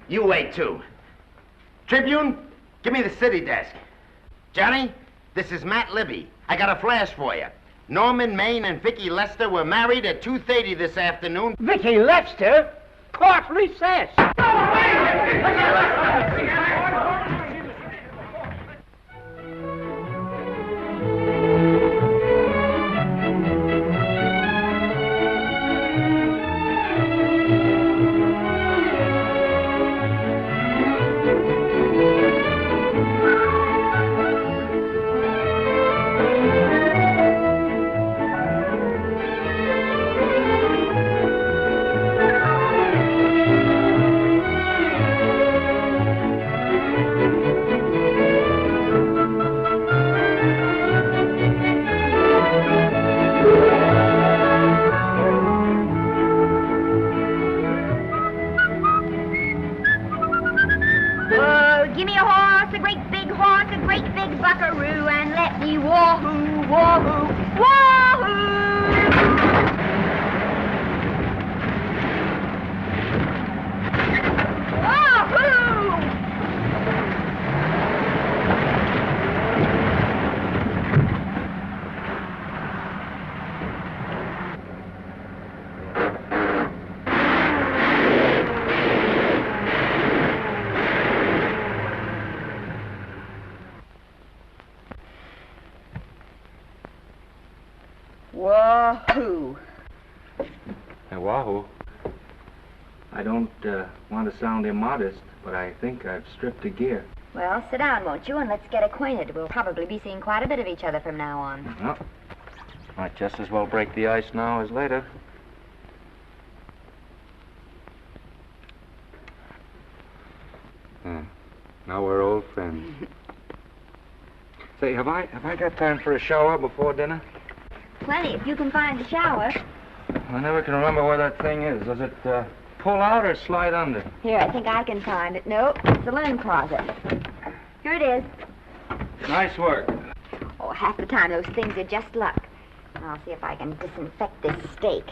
You wait, too. Tribune, give me the city desk. Johnny, this is Matt Libby. I got a flash for you. Norman Maine and Vicky Lester were married at 2:30 this afternoon. Vicky Lester? Court recess. Wahoo! Hey, wahoo. I don't want to sound immodest, but I think I've stripped a gear. Well, sit down, won't you, and let's get acquainted. We'll probably be seeing quite a bit of each other from now on. Well, might just as well break the ice now as later. Now we're old friends. Say, have I got time for a shower before dinner? Plenty, if you can find the shower. I never can remember where that thing is. Does it pull out or slide under? Here, I think I can find it. Nope, it's the linen closet. Here it is. Nice work. Oh, half the time those things are just luck. I'll see if I can disinfect this steak.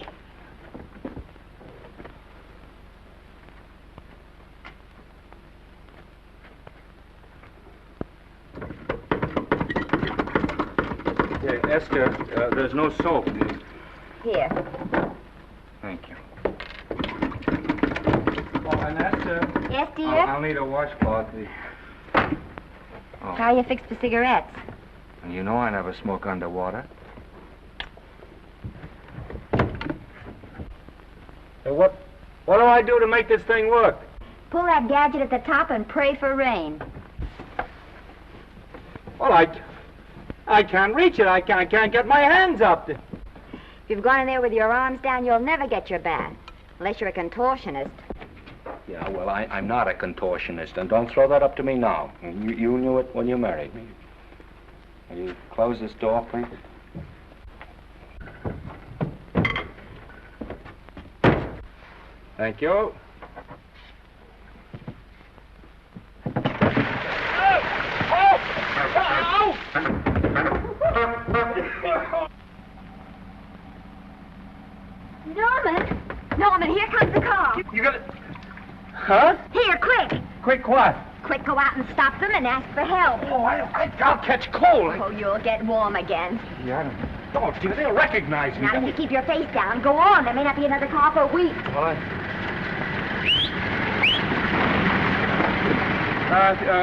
Yeah, Esther, there's no soap. Here. Thank you. Oh, and Esther. Yes, dear? I'll need a washcloth. Oh. How you fix for cigarettes? And you know I never smoke underwater. Hey, what do I do to make this thing work? Pull that gadget at the top and pray for rain. Well, I can't reach it. I can't get my hands up. If you've gone in there with your arms down, you'll never get your bath. Unless you're a contortionist. Yeah, well, I'm not a contortionist, and don't throw that up to me now. You knew it when you married me. Will you close this door, please? Thank you. Norman, here comes the car. You got it? Huh? Here, quick. Quick what? Quick, go out and stop them and ask for help. Oh, I'll catch cold. Oh, you'll get warm again. Yeah, don't, dear. They'll recognize me. Now, if you keep your face down, go on. There may not be another car for a week. Well,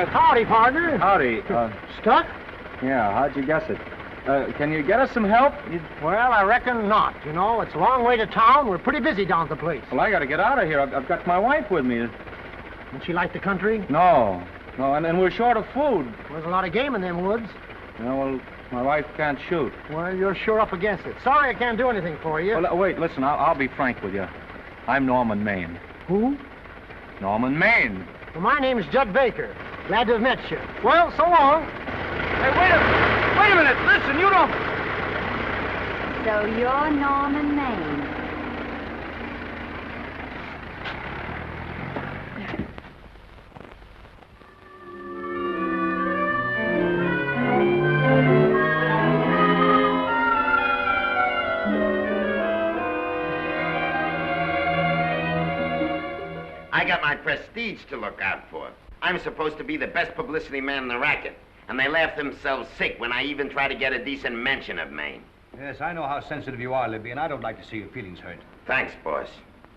Howdy, partner. Howdy. Stuck? Yeah, how'd you guess it? Can you get us some help? Well, I reckon not. You know, it's a long way to town. We're pretty busy down at the place. Well, I got to get out of here. I've got my wife with me. Doesn't she like the country? No, and we're short of food. There's a lot of game in them woods. Yeah, well, my wife can't shoot. Well, you're sure up against it. Sorry I can't do anything for you. Well, wait, listen, I'll be frank with you. I'm Norman Maine. Who? Norman Maine. Well, my name's Judd Baker. Glad to have met you. Well, so long. Hey, wait a minute. Listen, you don't... So you're Norman Maine. I got my prestige to look out for. I'm supposed to be the best publicity man in the racket, and they laugh themselves sick when I even try to get a decent mention of Maine. Yes, I know how sensitive you are, Libby, and I don't like to see your feelings hurt. Thanks, boss.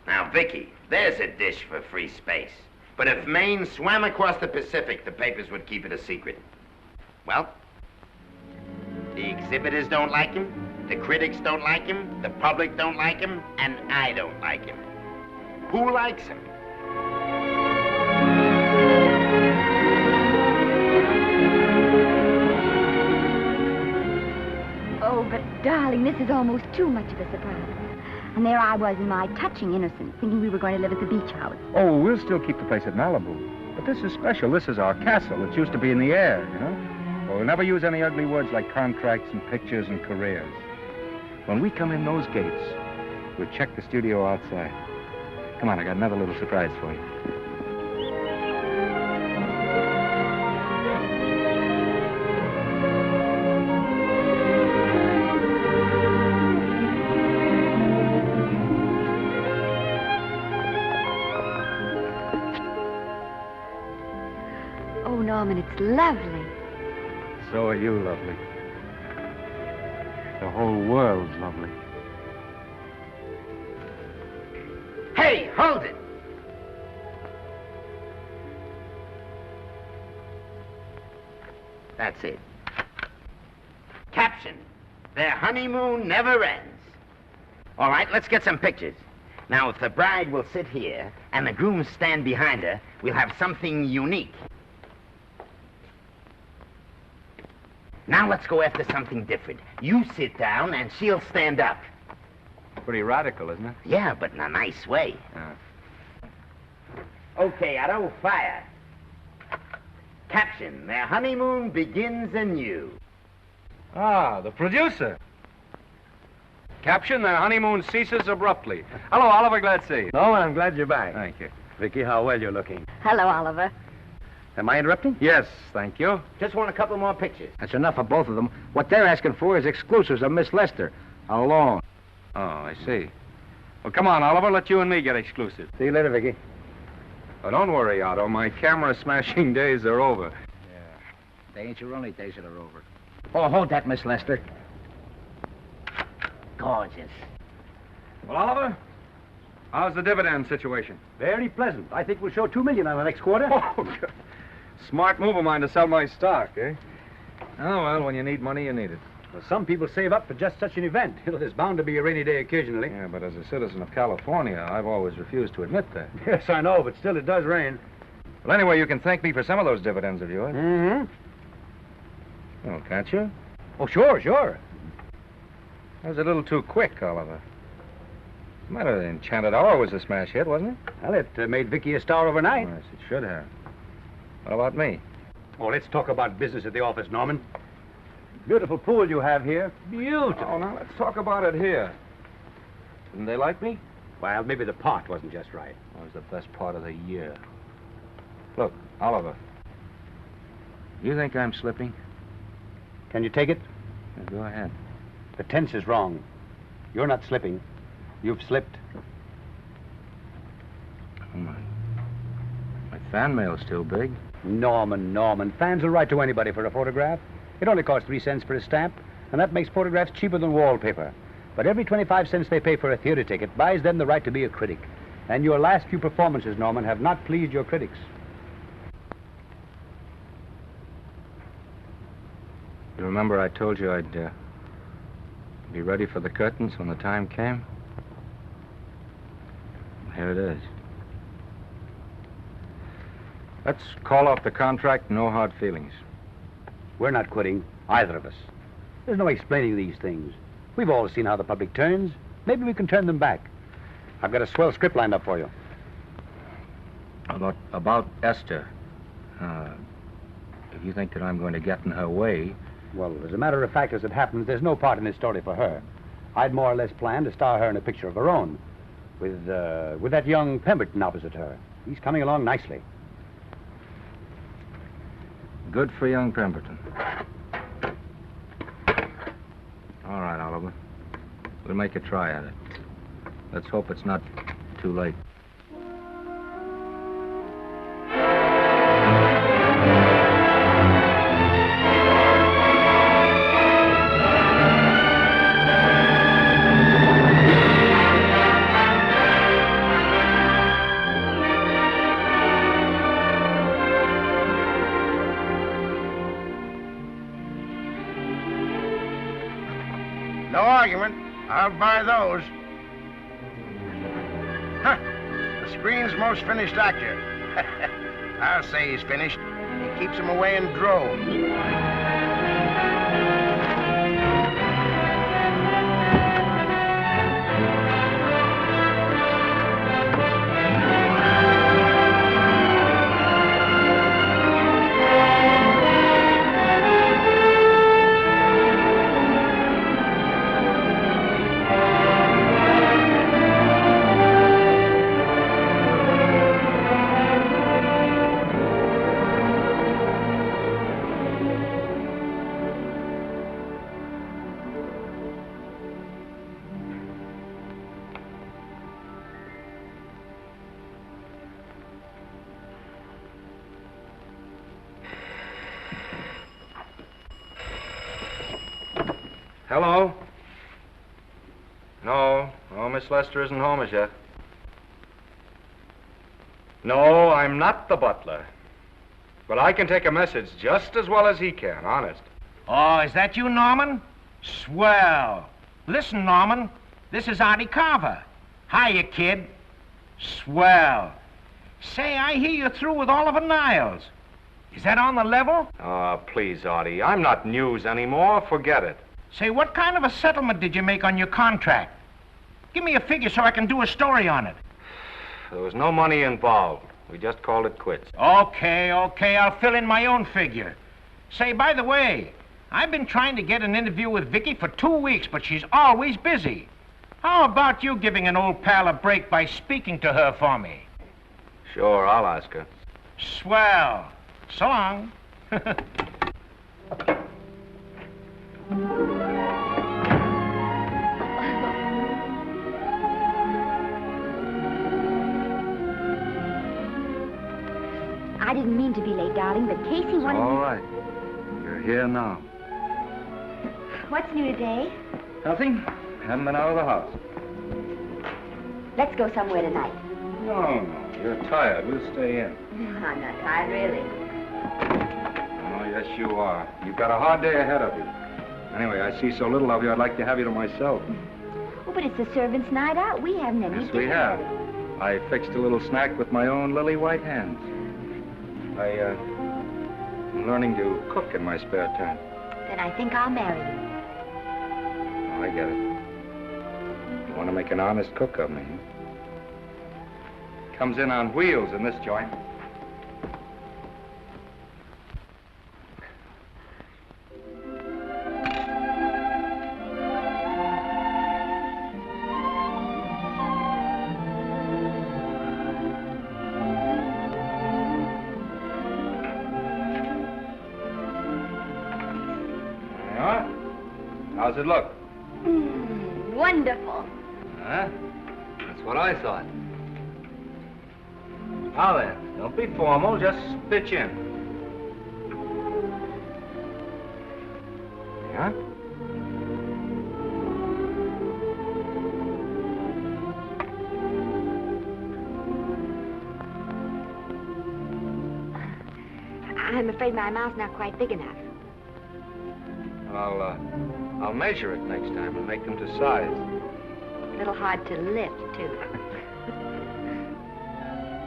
Now, Vicky, there's a dish for free space. But if Maine swam across the Pacific, the papers would keep it a secret. Well, the exhibitors don't like him, the critics don't like him, the public don't like him, and I don't like him. Who likes him? Oh, but darling, this is almost too much of a surprise. And there I was in my touching innocence, thinking we were going to live at the beach house. Oh, we'll still keep the place at Malibu. But this is special. This is our castle. It's used to be in the air, you know? We'll never use any ugly words like contracts and pictures and careers. When we come in those gates, we'll check the studio outside. Come on, I got another little surprise for you. Oh, Norman, it's lovely. So are you lovely. The whole world's lovely. Hey, hold it! That's it. Caption: Their honeymoon never ends. All right, let's get some pictures. Now, if the bride will sit here and the groom stand behind her, we'll have something unique. Now let's go after something different. You sit down and she'll stand up. Pretty radical, isn't it? Yeah, but in a nice way. Okay, Otto, fire. Caption, their honeymoon begins anew. Ah, the producer. Caption, their honeymoon ceases abruptly. Hello, Oliver, glad to see you. No, I'm glad you're back. Thank you. Vicky, how well you're looking. Hello, Oliver. Am I interrupting? Yes, thank you. Just want a couple more pictures. That's enough of both of them. What they're asking for is exclusives of Miss Lester. Alone. Oh, I see. Well, come on, Oliver, let you and me get exclusive. See you later, Vicky. Oh, don't worry, Otto. My camera smashing days are over. They ain't your only days that are over. Oh, hold that, Miss Lester. Gorgeous. Well, Oliver, how's the dividend situation? Very pleasant. I think we'll show $2 million on the next quarter. Oh, good. Smart move of mine to sell my stock, eh? Oh, well, when you need money, you need it. Well, some people save up for just such an event. There's bound to be a rainy day occasionally. Yeah, but as a citizen of California, I've always refused to admit that. Yes, I know, but still it does rain. Well, anyway, you can thank me for some of those dividends of yours. Mm-hmm. Oh, can't you? Oh, sure. That was a little too quick, Oliver. Matter, the Enchanted Hour was a smash hit, wasn't it? Well, it made Vicky a star overnight. Yes, it should have. What about me? Oh, let's talk about business at the office, Norman. Beautiful pool you have here. Beautiful. Oh, now let's talk about it here. Didn't they like me? Well, maybe the part wasn't just right. That was the best part of the year. Look, Oliver. You think I'm slipping? Can you take it? Yeah, go ahead. The tense is wrong. You're not slipping. You've slipped. Oh, my fan mail's still big. Norman. Fans will write to anybody for a photograph. It only costs 3 cents for a stamp, and that makes photographs cheaper than wallpaper. But every 25 cents they pay for a theater ticket buys them the right to be a critic. And your last few performances, Norman, have not pleased your critics. You remember I told you I'd be ready for the curtains when the time came? Here it is. Let's call off the contract, no hard feelings. We're not quitting, either of us. There's no explaining these things. We've all seen how the public turns. Maybe we can turn them back. I've got a swell script lined up for you. About Esther. If you think that I'm going to get in her way... Well, as a matter of fact, as it happens, there's no part in this story for her. I'd more or less planned to star her in a picture of her own, with that young Pemberton opposite her. He's coming along nicely. Good for young Pemberton. All right, Oliver. We'll make a try at it. Let's hope it's not too late. No argument. I'll buy those. Huh. The screen's most finished actor. I'll say he's finished. He keeps them away in droves. Hello? No, Miss Lester isn't home as yet. No, I'm not the butler. But I can take a message just as well as he can, honest. Oh, is that you, Norman? Swell. Listen, Norman, This is Artie Carver. Hiya, kid. Swell. Say, I hear you're through with Oliver Niles. Is that on the level? Oh, please, Artie. I'm not news anymore. Forget it. Say, what kind of a settlement did you make on your contract? Give me a figure so I can do a story on it. There was no money involved. We just called it quits. Okay, I'll fill in my own figure. Say, by the way, I've been trying to get an interview with Vicky for 2 weeks, but she's always busy. How about you giving an old pal a break by speaking to her for me? Sure, I'll ask her. Swell. So long. I didn't mean to be late, darling, but Casey wanted... All right. You're here now. What's new today? Nothing. Haven't been out of the house. Let's go somewhere tonight. No. You're tired. We'll stay in. I'm not tired, really. Oh, yes, you are. You've got a hard day ahead of you. Anyway, I see so little of you, I'd like to have you to myself. Oh, but it's the servants' night out. We haven't any Yes, dinner. we have. I fixed a little snack with my own lily white hands. I'm learning to cook in my spare time. Then I think I'll marry you. Oh, I get it. You want to make an honest cook of me, huh? Comes in on wheels in this joint. How's it look? Wonderful. Huh? That's what I thought. Now then, don't be formal, just pitch in. Yeah? I'm afraid my mouth's not quite big enough. I'll measure it next time and make them to size. A little hard to lift, too.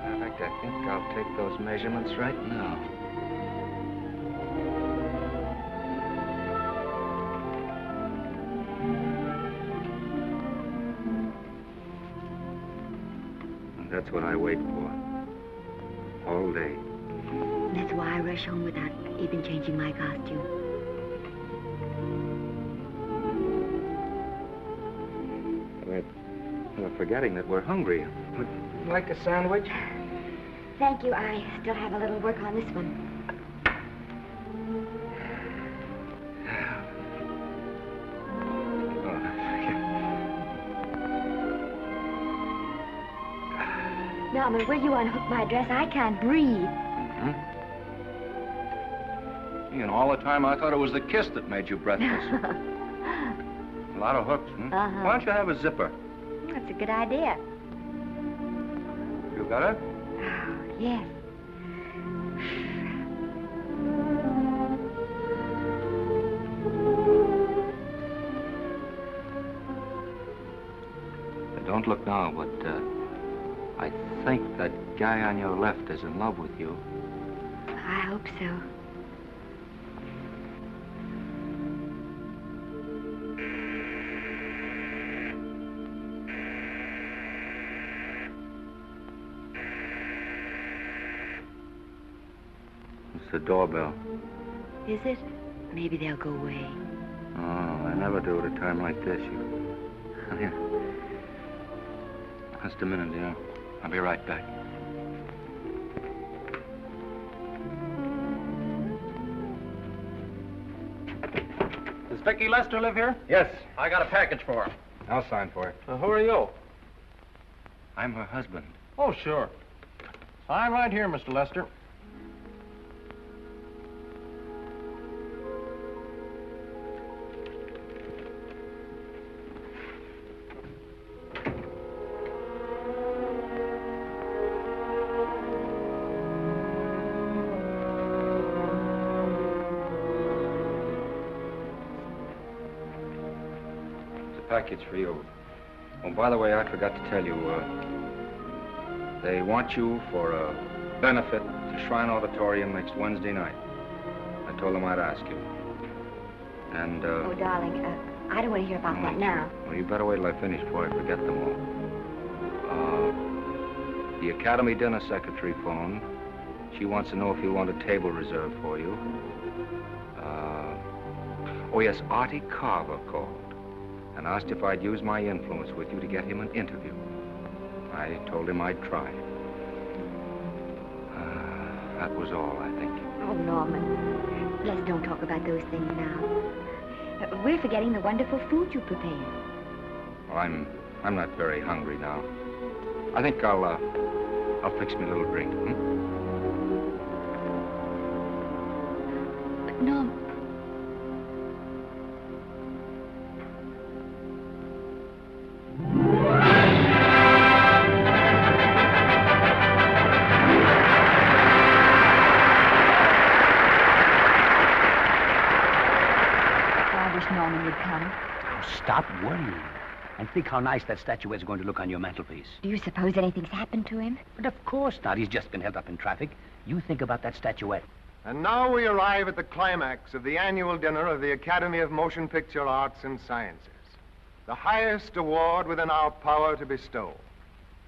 In fact, I think I'll take those measurements right now. And that's what I wait for. All day. That's why I rush home without even changing my costume. We're forgetting that we're hungry. Would you like a sandwich? Thank you. I still have a little work on this one. Norman, will you unhook my dress? I can't breathe. You know, all the time I thought it was the kiss that made you breathless. A lot of hooks, huh? Uh-huh. Why don't you have a zipper? That's a good idea. You got it? Oh, yes. Don't look now, but I think that guy on your left is in love with you. I hope so. It's the doorbell. Is it? Maybe they'll go away. Oh, I never do at a time like this. Here. Just a minute, dear. I'll be right back. Does Vicky Lester live here? Yes. I got a package for her. I'll sign for it. Who are you? I'm her husband. Oh, sure. Sign right here, Mr. Lester. Package for you. Oh, by the way, I forgot to tell you, they want you for a benefit to Shrine Auditorium next Wednesday night. I told them I'd ask you. And, Oh, darling, I don't want to hear about that now. Well, you better wait till I finish before I forget them all. The Academy dinner secretary phoned. She wants to know if you want a table reserved for you. Oh, yes, Artie Carver called and asked if I'd use my influence with you to get him an interview. I told him I'd try. That was all, I think. Oh, Norman, let's don't talk about those things now. We're forgetting the wonderful food you prepared. Well, I'm not very hungry now. I think I'll fix me a little drink, But, Norm... Norman would come. Oh, stop worrying. And think how nice that statuette's going to look on your mantelpiece. Do you suppose anything's happened to him? But of course not. He's just been held up in traffic. You think about that statuette. And now we arrive at the climax of the annual dinner of the Academy of Motion Picture Arts and Sciences, the highest award within our power to bestow.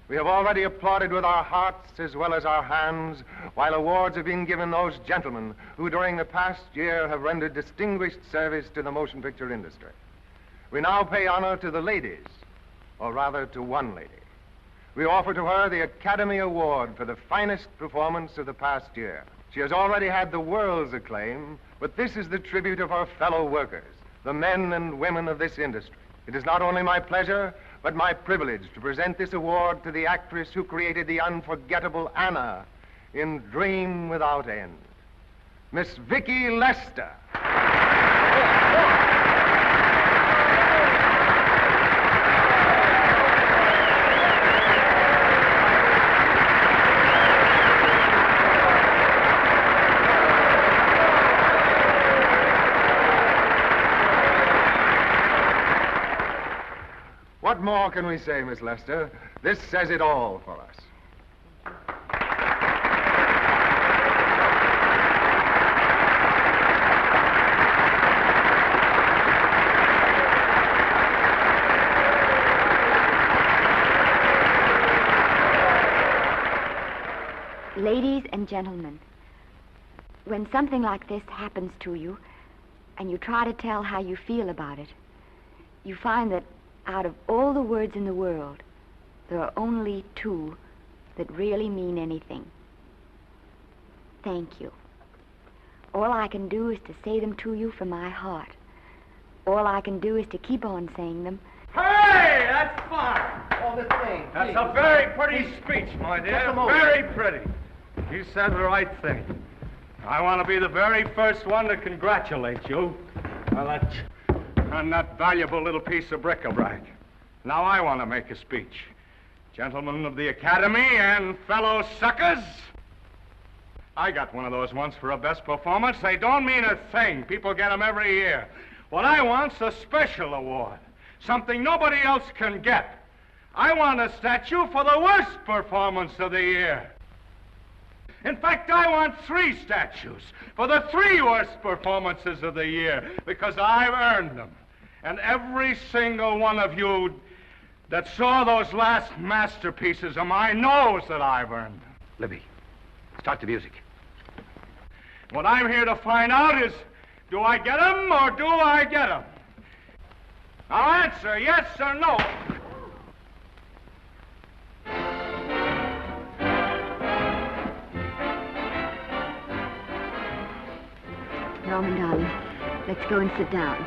We have already applauded with our hearts as well as our hands, while awards have been given those gentlemen who during the past year have rendered distinguished service to the motion picture industry. We now pay honor to the ladies, or rather to one lady. We offer to her the Academy Award for the finest performance of the past year. She has already had the world's acclaim, but this is the tribute of her fellow workers, the men and women of this industry. It is not only my pleasure, but my privilege to present this award to the actress who created the unforgettable Anna in Dream Without End, Miss Vicki Lester. What more can we say, Miss Lester? This says it all for us. Ladies and gentlemen, when something like this happens to you, and you try to tell how you feel about it, you find that out of all the words in the world, there are only two that really mean anything. Thank you. All I can do is to say them to you from my heart. All I can do is to keep on saying them. Hey, that's fine. All this thing. That's a very pretty speech, my dear. Very pretty. You said the right thing. I want to be the very first one to congratulate you on that valuable little piece of bric-a-brac. Now I want to make a speech. Gentlemen of the Academy and fellow suckers, I got one of those once for a best performance. They don't mean a thing. People get them every year. What I want's a special award, something nobody else can get. I want a statue for the worst performance of the year. In fact, I want 3 statues for the 3 worst performances of the year, because I've earned them. And every single one of you that saw those last masterpieces of mine knows that I've earned them. Libby, start the music. What I'm here to find out is, do I get them or do I get them? Now answer, yes or no. Norman, darling, let's go and sit down.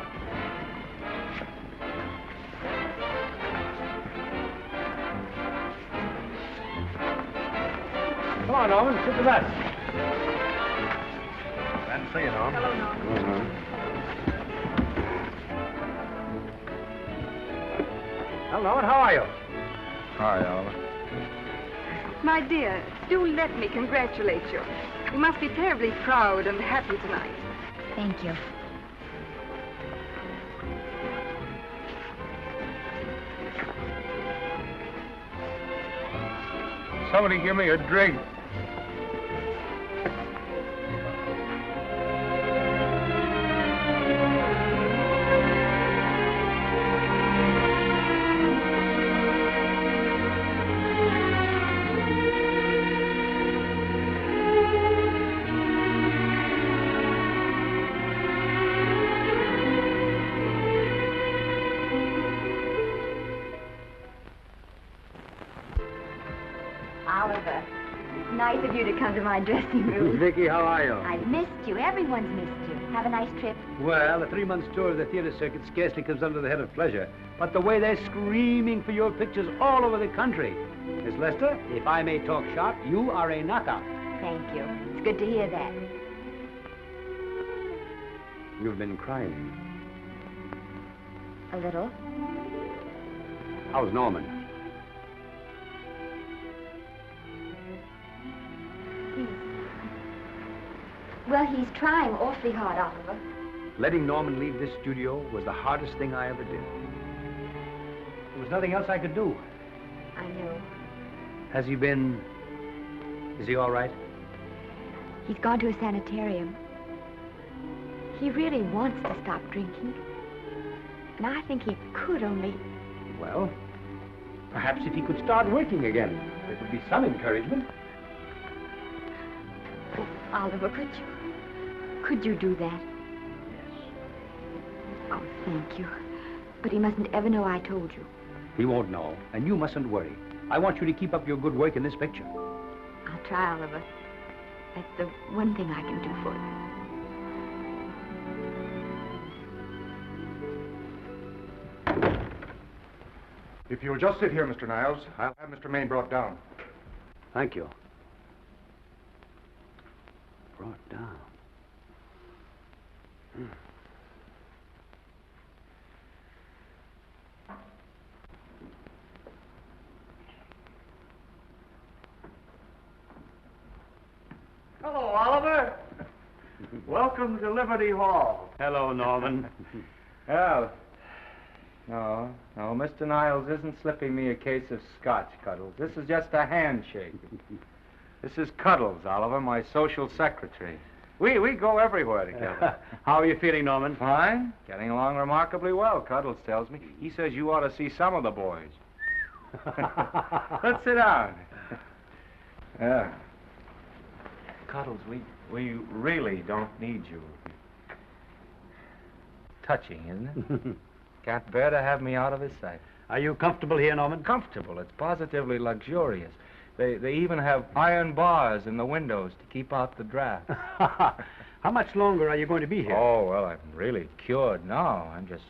Come on, Norman, sit with us. Glad to see you, Norm. Hello, Norman. Well, Norman, how are you? Hi, Oliver. My dear, do let me congratulate you. You must be terribly proud and happy tonight. Thank you. Somebody give me a drink. Oliver, it's nice of you to come to my dressing room. Vicky, how are you? I've missed you. Everyone's missed you. Have a nice trip. Well, a 3-month tour of the theater circuit scarcely comes under the head of pleasure. But the way they're screaming for your pictures all over the country. Miss Lester, if I may talk shop, you are a knockout. Thank you. It's good to hear that. You've been crying. A little. How's Norman? Well, he's trying awfully hard, Oliver. Letting Norman leave this studio was the hardest thing I ever did. There was nothing else I could do. I know. Has he been... Is he all right? He's gone to a sanitarium. He really wants to stop drinking. And I think he could only... Well, perhaps if he could start working again, it would be some encouragement. Oh, Oliver, could you do that? Yes. Oh, thank you. But he mustn't ever know I told you. He won't know, and you mustn't worry. I want you to keep up your good work in this picture. I'll try, Oliver. That's the one thing I can do for you. If you'll just sit here, Mr. Niles, I'll have Mr. Maine brought down. Thank you. Brought down. Hello, Oliver. Welcome to Liberty Hall. Hello, Norman. Well, no, Mr. Niles isn't slipping me a case of scotch, Cuddles. This is just a handshake. This is Cuddles, Oliver, my social secretary. We go everywhere together. How are you feeling, Norman? Fine. Getting along remarkably well, Cuddles tells me. He says you ought to see some of the boys. Let's sit down. Yeah. Cuddles, we really don't need you. Touching, isn't it? Can't bear to have me out of his sight. Are you comfortable here, Norman? Comfortable. It's positively luxurious. They even have iron bars in the windows to keep out the draft. How much longer are you going to be here? Oh, well, I'm really cured now. I'm just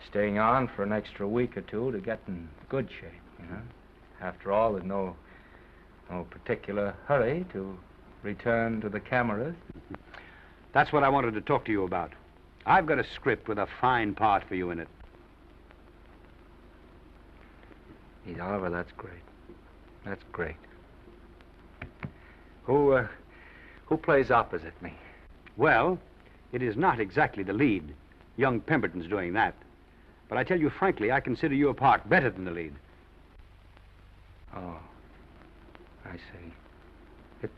staying on for an extra week or two to get in good shape, you know. After all, there's no particular hurry to return to the cameras. That's what I wanted to talk to you about. I've got a script with a fine part for you in it. Gee, Oliver, that's great. That's great. Who plays opposite me? Well, it is not exactly the lead. Young Pemberton's doing that. But I tell you frankly, I consider your part better than the lead. Oh, I see. It's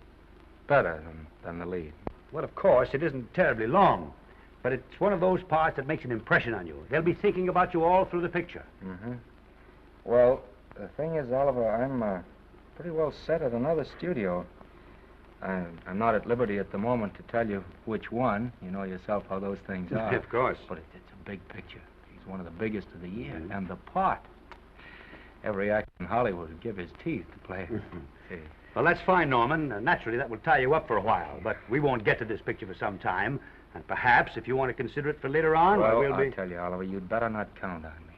better than the lead. Well, of course, it isn't terribly long. But it's one of those parts that makes an impression on you. They'll be thinking about you all through the picture. Mm-hmm. Well, the thing is, Oliver, I'm pretty well set at another studio. I'm not at liberty at the moment to tell you which one. You know yourself how those things are. Of course. But it's a big picture. He's one of the biggest of the year. Mm-hmm. And the part. Every actor in Hollywood would give his teeth to play it. See. Well, that's fine, Norman. Naturally, that will tie you up for a while. But we won't get to this picture for some time. And perhaps, if you want to consider it for later on, well, we'll be... I'll tell you, Oliver, you'd better not count on me.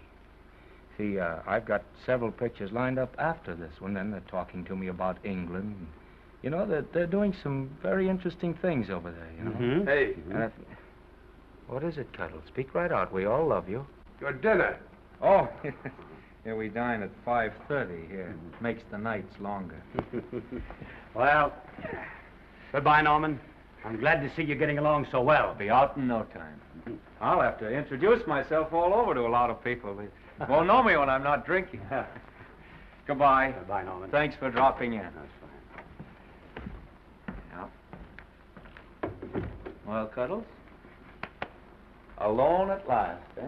See, I've got several pictures lined up after this one, and they're talking to me about England. You know, they're doing some very interesting things over there, you know. Mm-hmm. Hey. What is it, Cuddle? Speak right out. We all love you. Your dinner. Oh, yeah, we dine at 5:30 here. It makes the nights longer. Well, goodbye, Norman. I'm glad to see you getting along so well. I'll be out in no time. I'll have to introduce myself all over to a lot of people. They won't know me when I'm not drinking. Goodbye. Goodbye, Norman. Thanks for dropping in. That's fine. Yeah. Well, Cuddles? Alone at last, eh?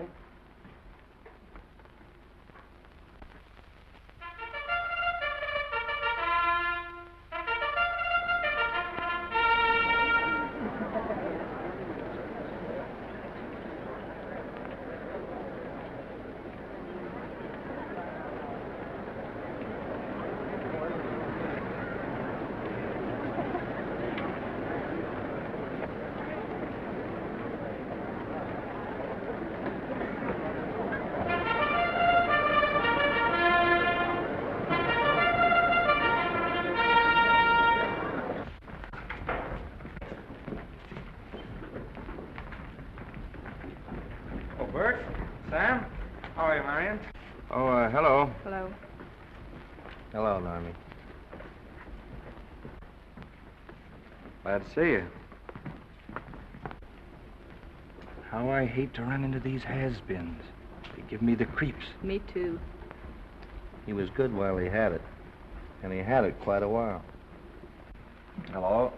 Hello. Hello. Hello, Normie. Glad to see you. How I hate to run into these has-beens. They give me the creeps. Me too. He was good while he had it. And he had it quite a while. Hello?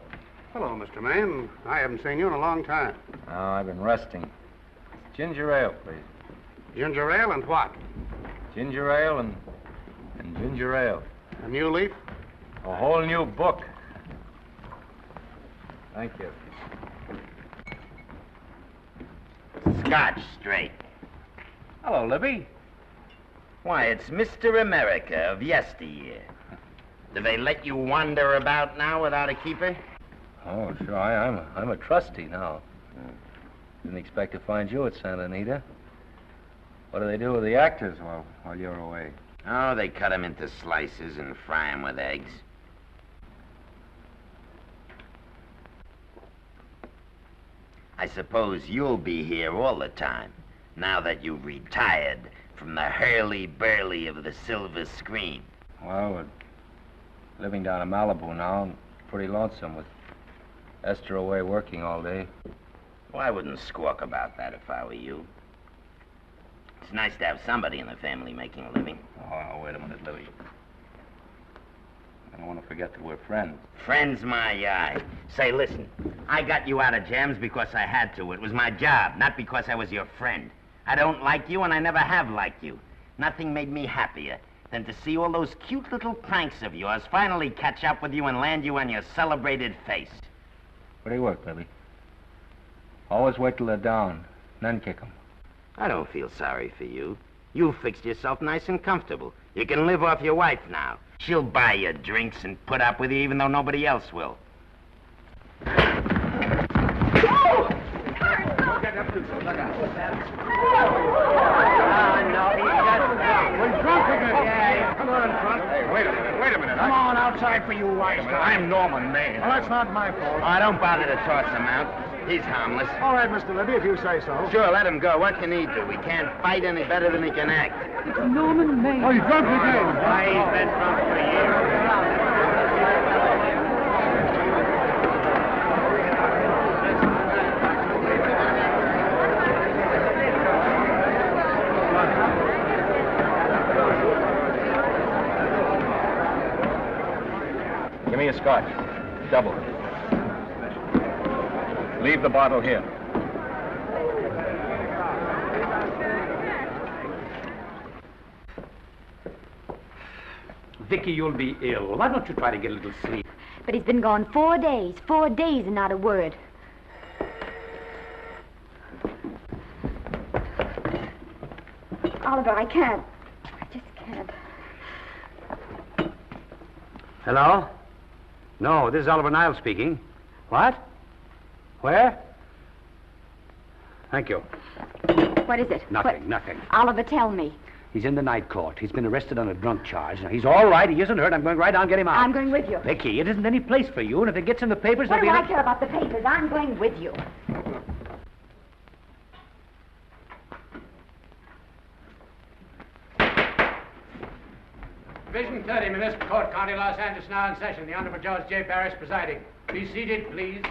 Hello, Mr. Maine. I haven't seen you in a long time. Oh, I've been resting. Ginger ale, please. Ginger ale and what? Ginger ale and ginger ale. A new leaf? A whole new book. Thank you. Scotch straight. Hello, Libby. Why, it's Mr. America of yesteryear. Do they let you wander about now without a keeper? Oh, sure. I'm a trustee now. Didn't expect to find you at Santa Anita. What do they do with the actors while you're away? Oh, they cut them into slices and fry them with eggs. I suppose you'll be here all the time, now that you've retired from the hurly-burly of the silver screen. Well, we're living down in Malibu now, and pretty lonesome with Esther away working all day. Well, I wouldn't squawk about that if I were you. It's nice to have somebody in the family making a living. Oh, wait a minute, Libby. I don't want to forget that we're friends. Friends, my eye. Say, listen, I got you out of jams because I had to. It was my job, not because I was your friend. I don't like you, and I never have liked you. Nothing made me happier than to see all those cute little pranks of yours finally catch up with you and land you on your celebrated face. Where do you work, Libby? Always wait till they're down, then kick 'em. I don't feel sorry for you. You fixed yourself nice and comfortable. You can live off your wife now. She'll buy you drinks and put up with you even though nobody else will. We're drunk again. Yeah, come on, Trunk. Hey, wait a minute. Come on outside for you, wise guy. I'm Norman Maine. Well, that's not my fault. Oh, don't bother to toss him out. He's harmless. All right, Mr. Libby, if you say so. Sure, let him go. What can he do? He can't fight any better than he can act. It's Norman Maine. Oh, he's drunk again. Why, he's been drunk for years. Give me a scotch. Double. Leave the bottle here. Vicky, you'll be ill. Why don't you try to get a little sleep? But he's been gone 4 days. 4 days and not a word. Oliver, I can't. I just can't. Hello? No, this is Oliver Niles speaking. What? Where? Thank you. What is it? Nothing. Oliver, tell me. He's in the night court. He's been arrested on a drunk charge. Now, he's all right. He isn't hurt. I'm going right down and get him out. I'm going with you. Vicky, it isn't any place for you, and if it gets in the papers, What do there'll I care about the papers? I'm going with you. Division 30, Municipal Court, County Los Angeles, now in session. The Honorable Judge J. Barris presiding. Be seated, please.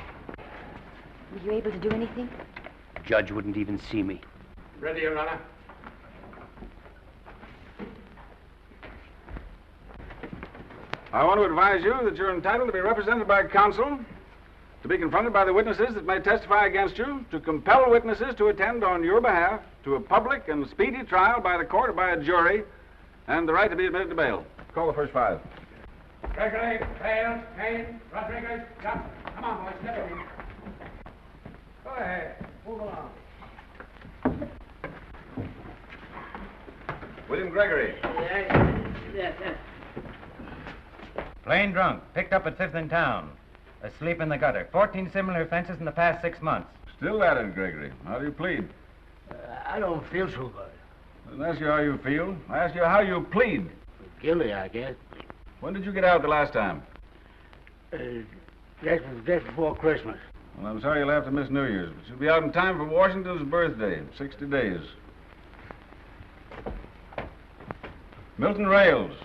Were you able to do anything? Judge wouldn't even see me. Ready, Your Honor. I want to advise you that you're entitled to be represented by counsel, to be confronted by the witnesses that may testify against you, to compel witnesses to attend on your behalf to a public and speedy trial by the court or by a jury, and the right to be admitted to bail. Call the first 5. Gregory, Hale, Kane, Rodriguez, Johnson. Come on, boys, step in. Go ahead. Move along. William Gregory. Yes. Plain drunk, picked up at 5th in town. Asleep in the gutter. 14 similar offenses in the past 6 months. Still at it, Gregory. How do you plead? I don't feel so good. I didn't ask you how you feel. I asked you how you plead. Guilty, I guess. When did you get out the last time? Just before Christmas. Well, I'm sorry you'll have to miss New Year's, but you'll be out in time for Washington's birthday, 60 days. Milton Rails.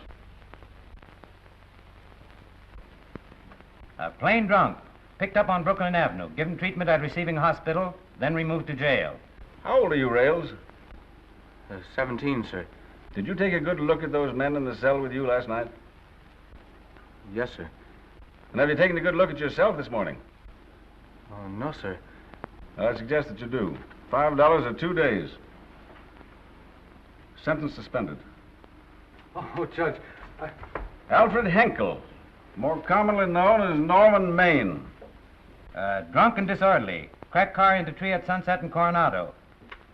Plain drunk, picked up on Brooklyn Avenue, given treatment at receiving hospital, then removed to jail. How old are you, Rails? 17, sir. Did you take a good look at those men in the cell with you last night? Yes, sir. And have you taken a good look at yourself this morning? Oh, no, sir. Well, I suggest that you do. $5 or 2 days. Sentence suspended. Oh, Judge, Alfred Henkel, more commonly known as Norman Maine. Drunk and disorderly. Cracked car into tree at Sunset and Coronado.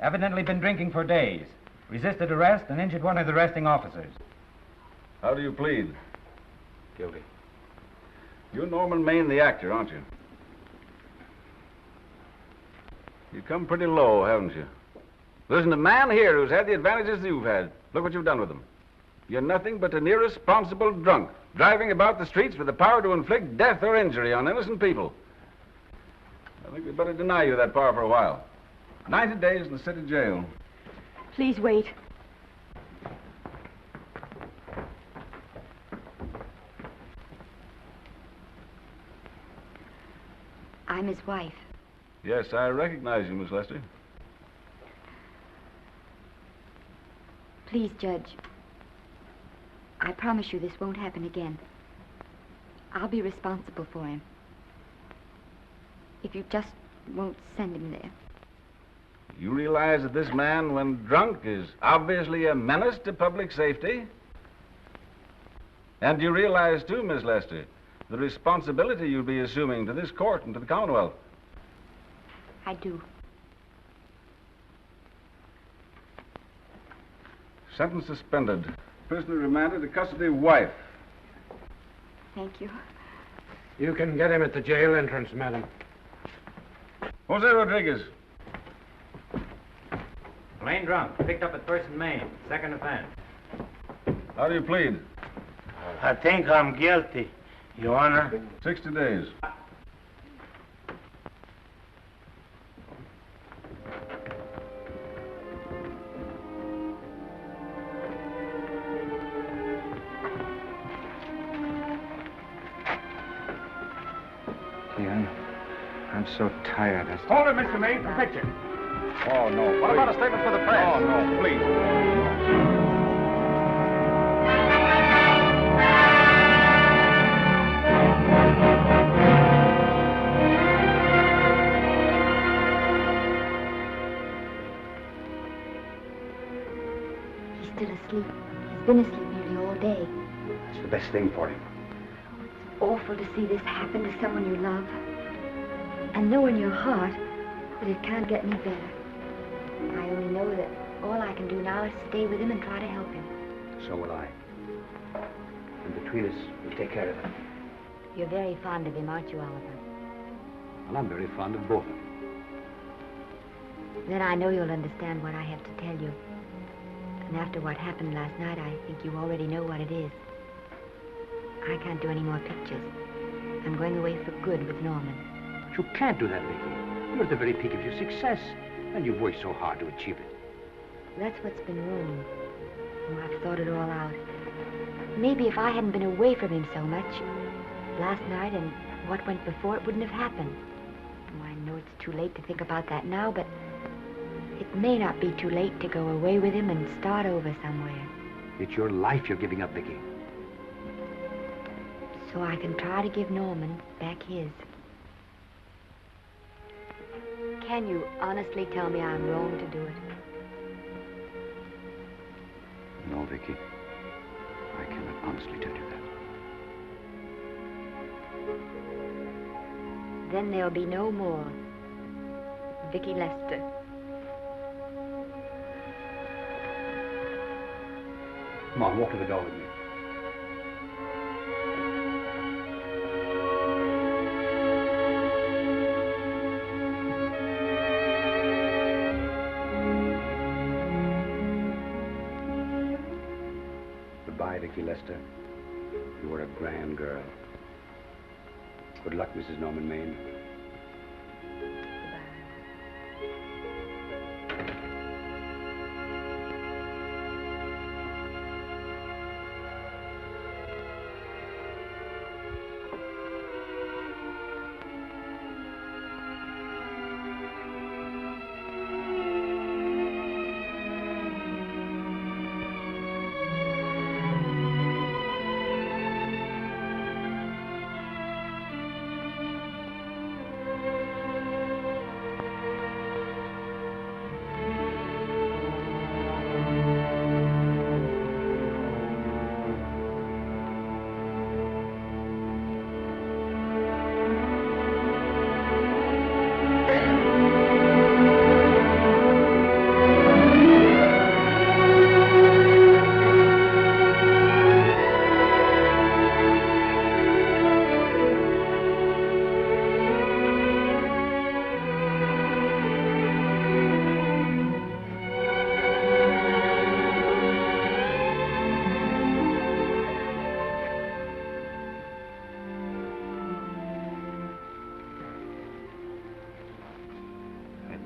Evidently been drinking for days. Resisted arrest and injured one of the arresting officers. How do you plead? Guilty. You're Norman Maine, the actor, aren't you? You've come pretty low, haven't you? There isn't a man here who's had the advantages you've had. Look what you've done with them. You're nothing but an irresponsible drunk, driving about the streets with the power to inflict death or injury on innocent people. I think we'd better deny you that power for a while. 90 days in the city jail. Please wait. I'm his wife. Yes, I recognize you, Miss Lester. Please, Judge. I promise you this won't happen again. I'll be responsible for him. If you just won't send him there. You realize that this man, when drunk, is obviously a menace to public safety? And you realize, too, Miss Lester, the responsibility you'll be assuming to this court and to the Commonwealth. I do. Sentence suspended. Prisoner remanded to custody wife. Thank you. You can get him at the jail entrance, madam. Jose Rodriguez. Plain drunk, picked up at 1st and Main, 2nd offense. How do you plead? I think I'm guilty, Your Honor. 60 days. I'm so tired. Hold it, Mr. Maine, for picture. Oh, no. What about a statement for the press? Oh, no, please. He's still asleep. He's been asleep nearly all day. It's the best thing for him. It's awful to see this happen to someone you love. And know in your heart that it can't get any better. I only know that all I can do now is stay with him and try to help him. So will I. And between us, we'll take care of him. You're very fond of him, aren't you, Oliver? Well, I'm very fond of both of them. Then I know you'll understand what I have to tell you. And after what happened last night, I think you already know what it is. I can't do any more pictures. I'm going away for good with Norman. But you can't do that, Vicky. You're at the very peak of your success, and you've worked so hard to achieve it. That's what's been wrong. Oh, I've thought it all out. Maybe if I hadn't been away from him so much, last night and what went before, it wouldn't have happened. Oh, I know it's too late to think about that now, but it may not be too late to go away with him and start over somewhere. It's your life you're giving up, Vicky. so I can try to give Norman back his. Can you honestly tell me I'm wrong to do it? No, Vicky. I cannot honestly tell you that. Then there'll be no more Vicky Lester. Come on, walk to the door with me. Goodbye, Vicky Lester. You were a grand girl. Good luck, Mrs. Norman Maine.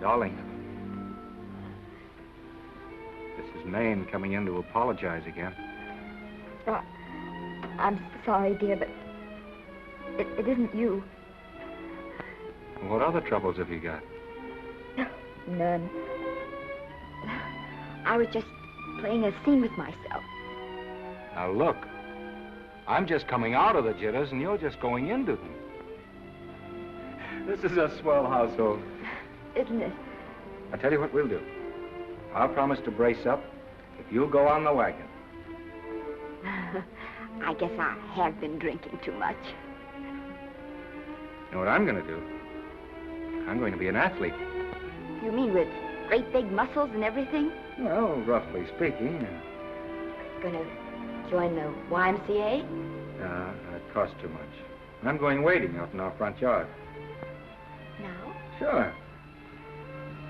Darling, this is Maine coming in to apologize again. I'm sorry, dear, but it isn't you. What other troubles have you got? None. I was just playing a scene with myself. Now look, I'm just coming out of the jitters and you're just going into them. This is a swell household. Isn't it? I'll tell you what we'll do. I'll promise to brace up if you'll go on the wagon. I guess I have been drinking too much. You know what I'm going to do? I'm going to be an athlete. You mean with great big muscles and everything? Well, roughly speaking. Gonna join the YMCA? It costs too much. I'm going wading out in our front yard. Now? Sure.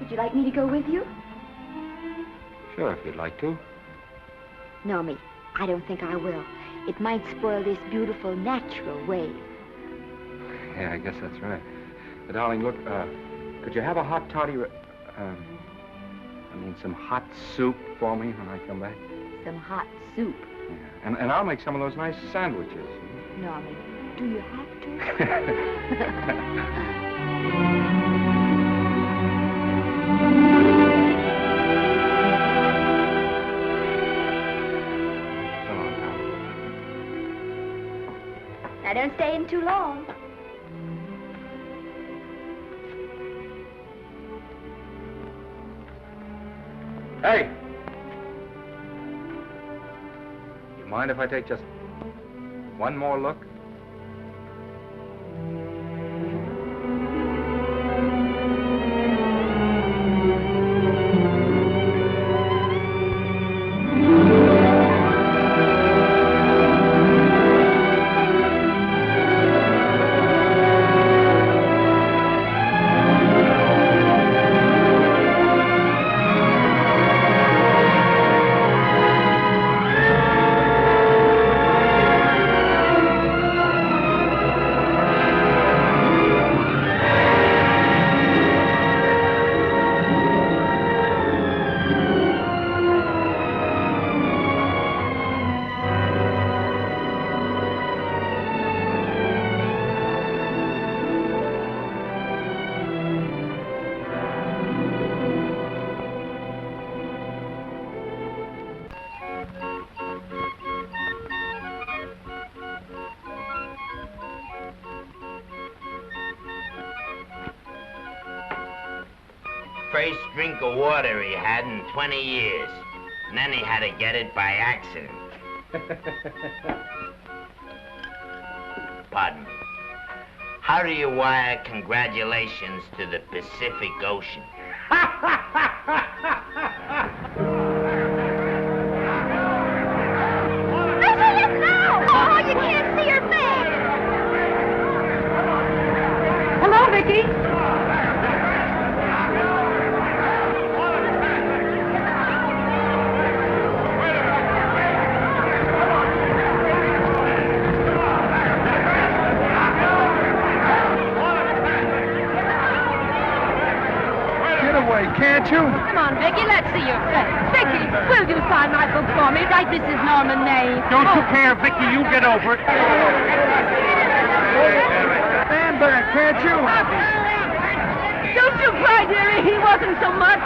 Would you like me to go with you? Sure, if you'd like to. No, me. I don't think I will. It might spoil this beautiful, natural wave. Yeah, I guess that's right. Darling, look, could you have a hot toddy, some hot soup for me when I come back? Some hot soup? Yeah, and I'll make some of those nice sandwiches. Norman, do you have to? Now, don't stay in too long. Hey! You mind if I take just one more look? first drink of water he had in 20 years. And then he had to get it by accident. Pardon me. How do you wire congratulations to the Pacific Ocean? Oh, you can't see her face. Hello, Vicky. Get away, can't you? Come on, Vicky, let's see your face. Vicky, will you sign my book for me? Write this is Norman May. Don't you care, Vicky? You get over it. Stand back, can't you? Don't you cry, dearie. He wasn't so much.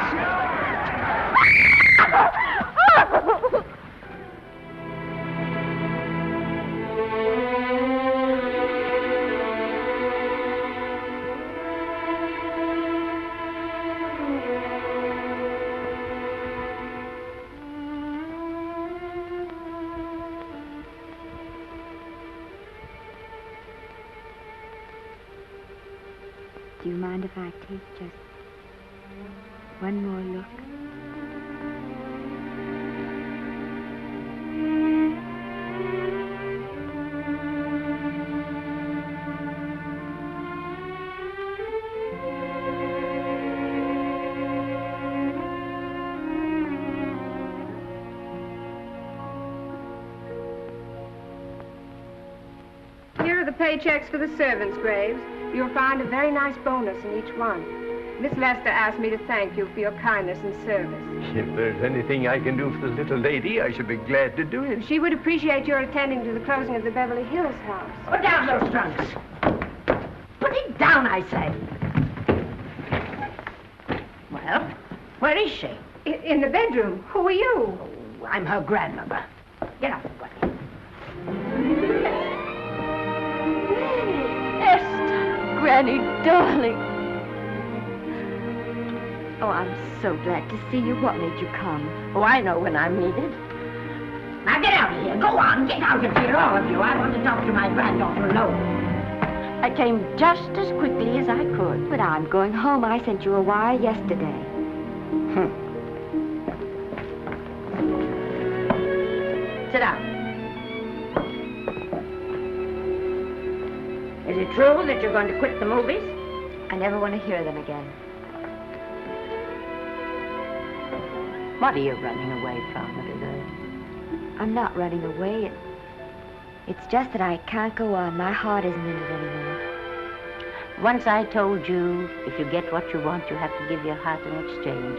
Do you mind if I take just one more look? Here are the paychecks for the servants' graves. You'll find a very nice bonus in each one. Miss Lester asked me to thank you for your kindness and service. If there's anything I can do for the little lady, I should be glad to do it. She would appreciate your attending to the closing of the Beverly Hills house. Put down those trunks. Put it down, I say. Well, where is she? In the bedroom. Who are you? Oh, I'm her grandmother. Get out of the way. Granny, darling. Oh, I'm so glad to see you. What made you come? Oh, I know when I'm needed. Now get out of here. Go on, get out of here, all of you. I want to talk to my granddaughter alone. I came just as quickly as I could. But I'm going home. I sent you a wire yesterday. Sit down. Is it true that you're going to quit the movies? I never want to hear them again. What are you running away from, little girl? I'm not running away. It's just that I can't go on. My heart isn't in it anymore. Once I told you, if you get what you want, you have to give your heart in exchange.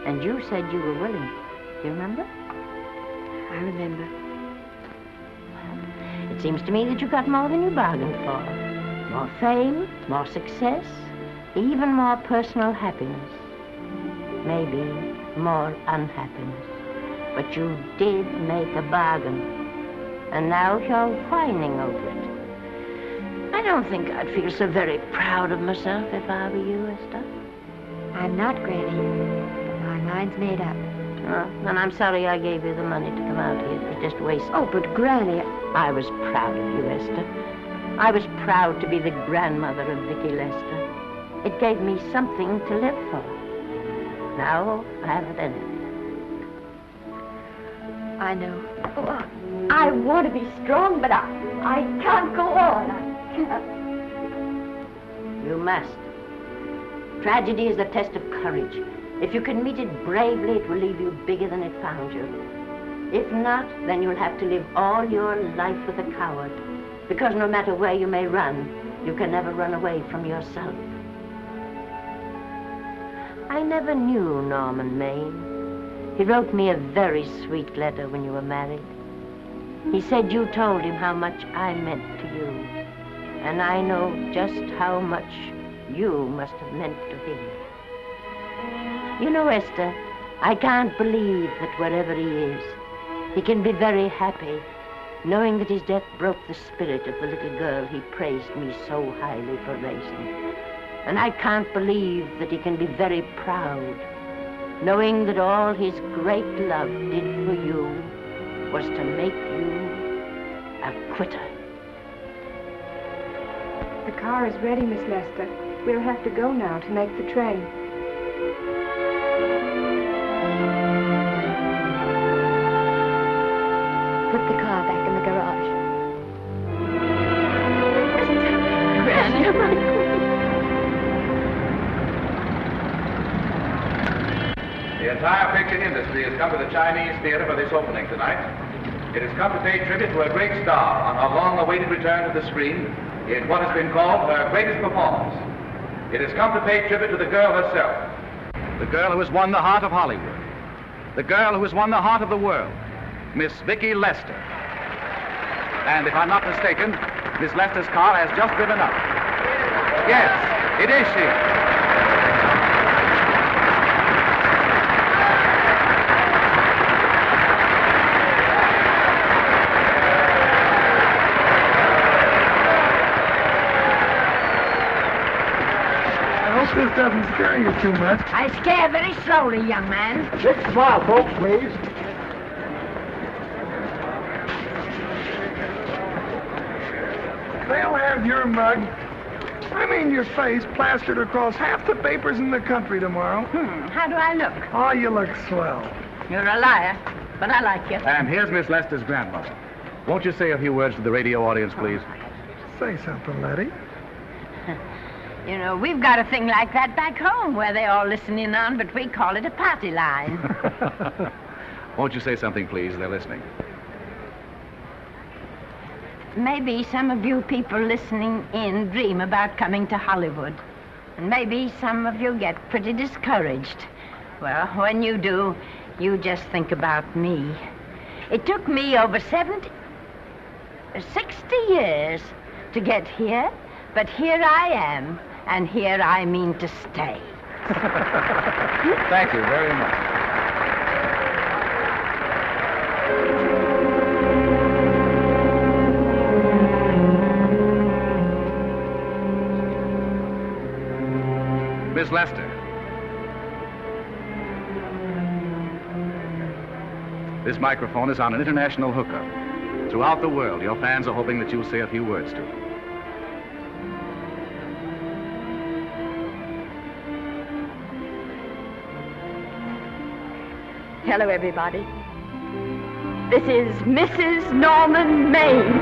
And you said you were willing. Do you remember? I remember. It seems to me that you got more than you bargained for. More fame, more success, even more personal happiness. Maybe more unhappiness. But you did make a bargain. And now you're whining over it. I don't think I'd feel so very proud of myself if I were you, Esther. I'm not, Granny. But my mind's made up. Oh, and I'm sorry I gave you the money to come out here. It was just wasted. Oh, but Granny... I was proud of you, Esther. I was proud to be the grandmother of Vicky Lester. It gave me something to live for. Now I haven't anything. I know. Oh, I want to be strong, but I can't go on. I can't. You must. Tragedy is a test of courage. If you can meet it bravely, it will leave you bigger than it found you. If not, then you'll have to live all your life with a coward. Because no matter where you may run, you can never run away from yourself. I never knew Norman Maine. He wrote me a very sweet letter when you were married. He said you told him how much I meant to you. And I know just how much you must have meant to him. You know, Esther, I can't believe that wherever he is, he can be very happy, knowing that his death broke the spirit of the little girl he praised me so highly for raising. And I can't believe that he can be very proud, knowing that all his great love did for you was to make you a quitter. The car is ready, Miss Lester. We'll have to go now to make the train. Put the car back in the garage. The entire picture industry has come to the Chinese theater for this opening tonight. It has come to pay tribute to a great star on her long-awaited return to the screen in what has been called her greatest performance. It has come to pay tribute to the girl herself. The girl who has won the heart of Hollywood. The girl who has won the heart of the world. Miss Vicki Lester. And if I'm not mistaken, Miss Lester's car has just driven up. Yes, it is she. This doesn't scare you too much. I scare very slowly, young man. Big smile, folks, please. They'll have your mug, I mean your face, plastered across half the papers in the country tomorrow. How do I look? Oh, you look swell. You're a liar, but I like you. And here's Miss Lester's grandmother. Won't you say a few words to the radio audience, please? Say something, Letty. You know, we've got a thing like that back home where they all listen in on, but we call it a party line. Won't you say something, please? They're listening. Maybe some of you people listening in dream about coming to Hollywood. And maybe some of you get pretty discouraged. Well, when you do, you just think about me. It took me over 60 years to get here, but here I am. And here I mean to stay. Thank you very much. Miss Lester. This microphone is on an international hookup. Throughout the world, your fans are hoping that you'll say a few words to them. Hello, everybody. This is Mrs. Norman Maine.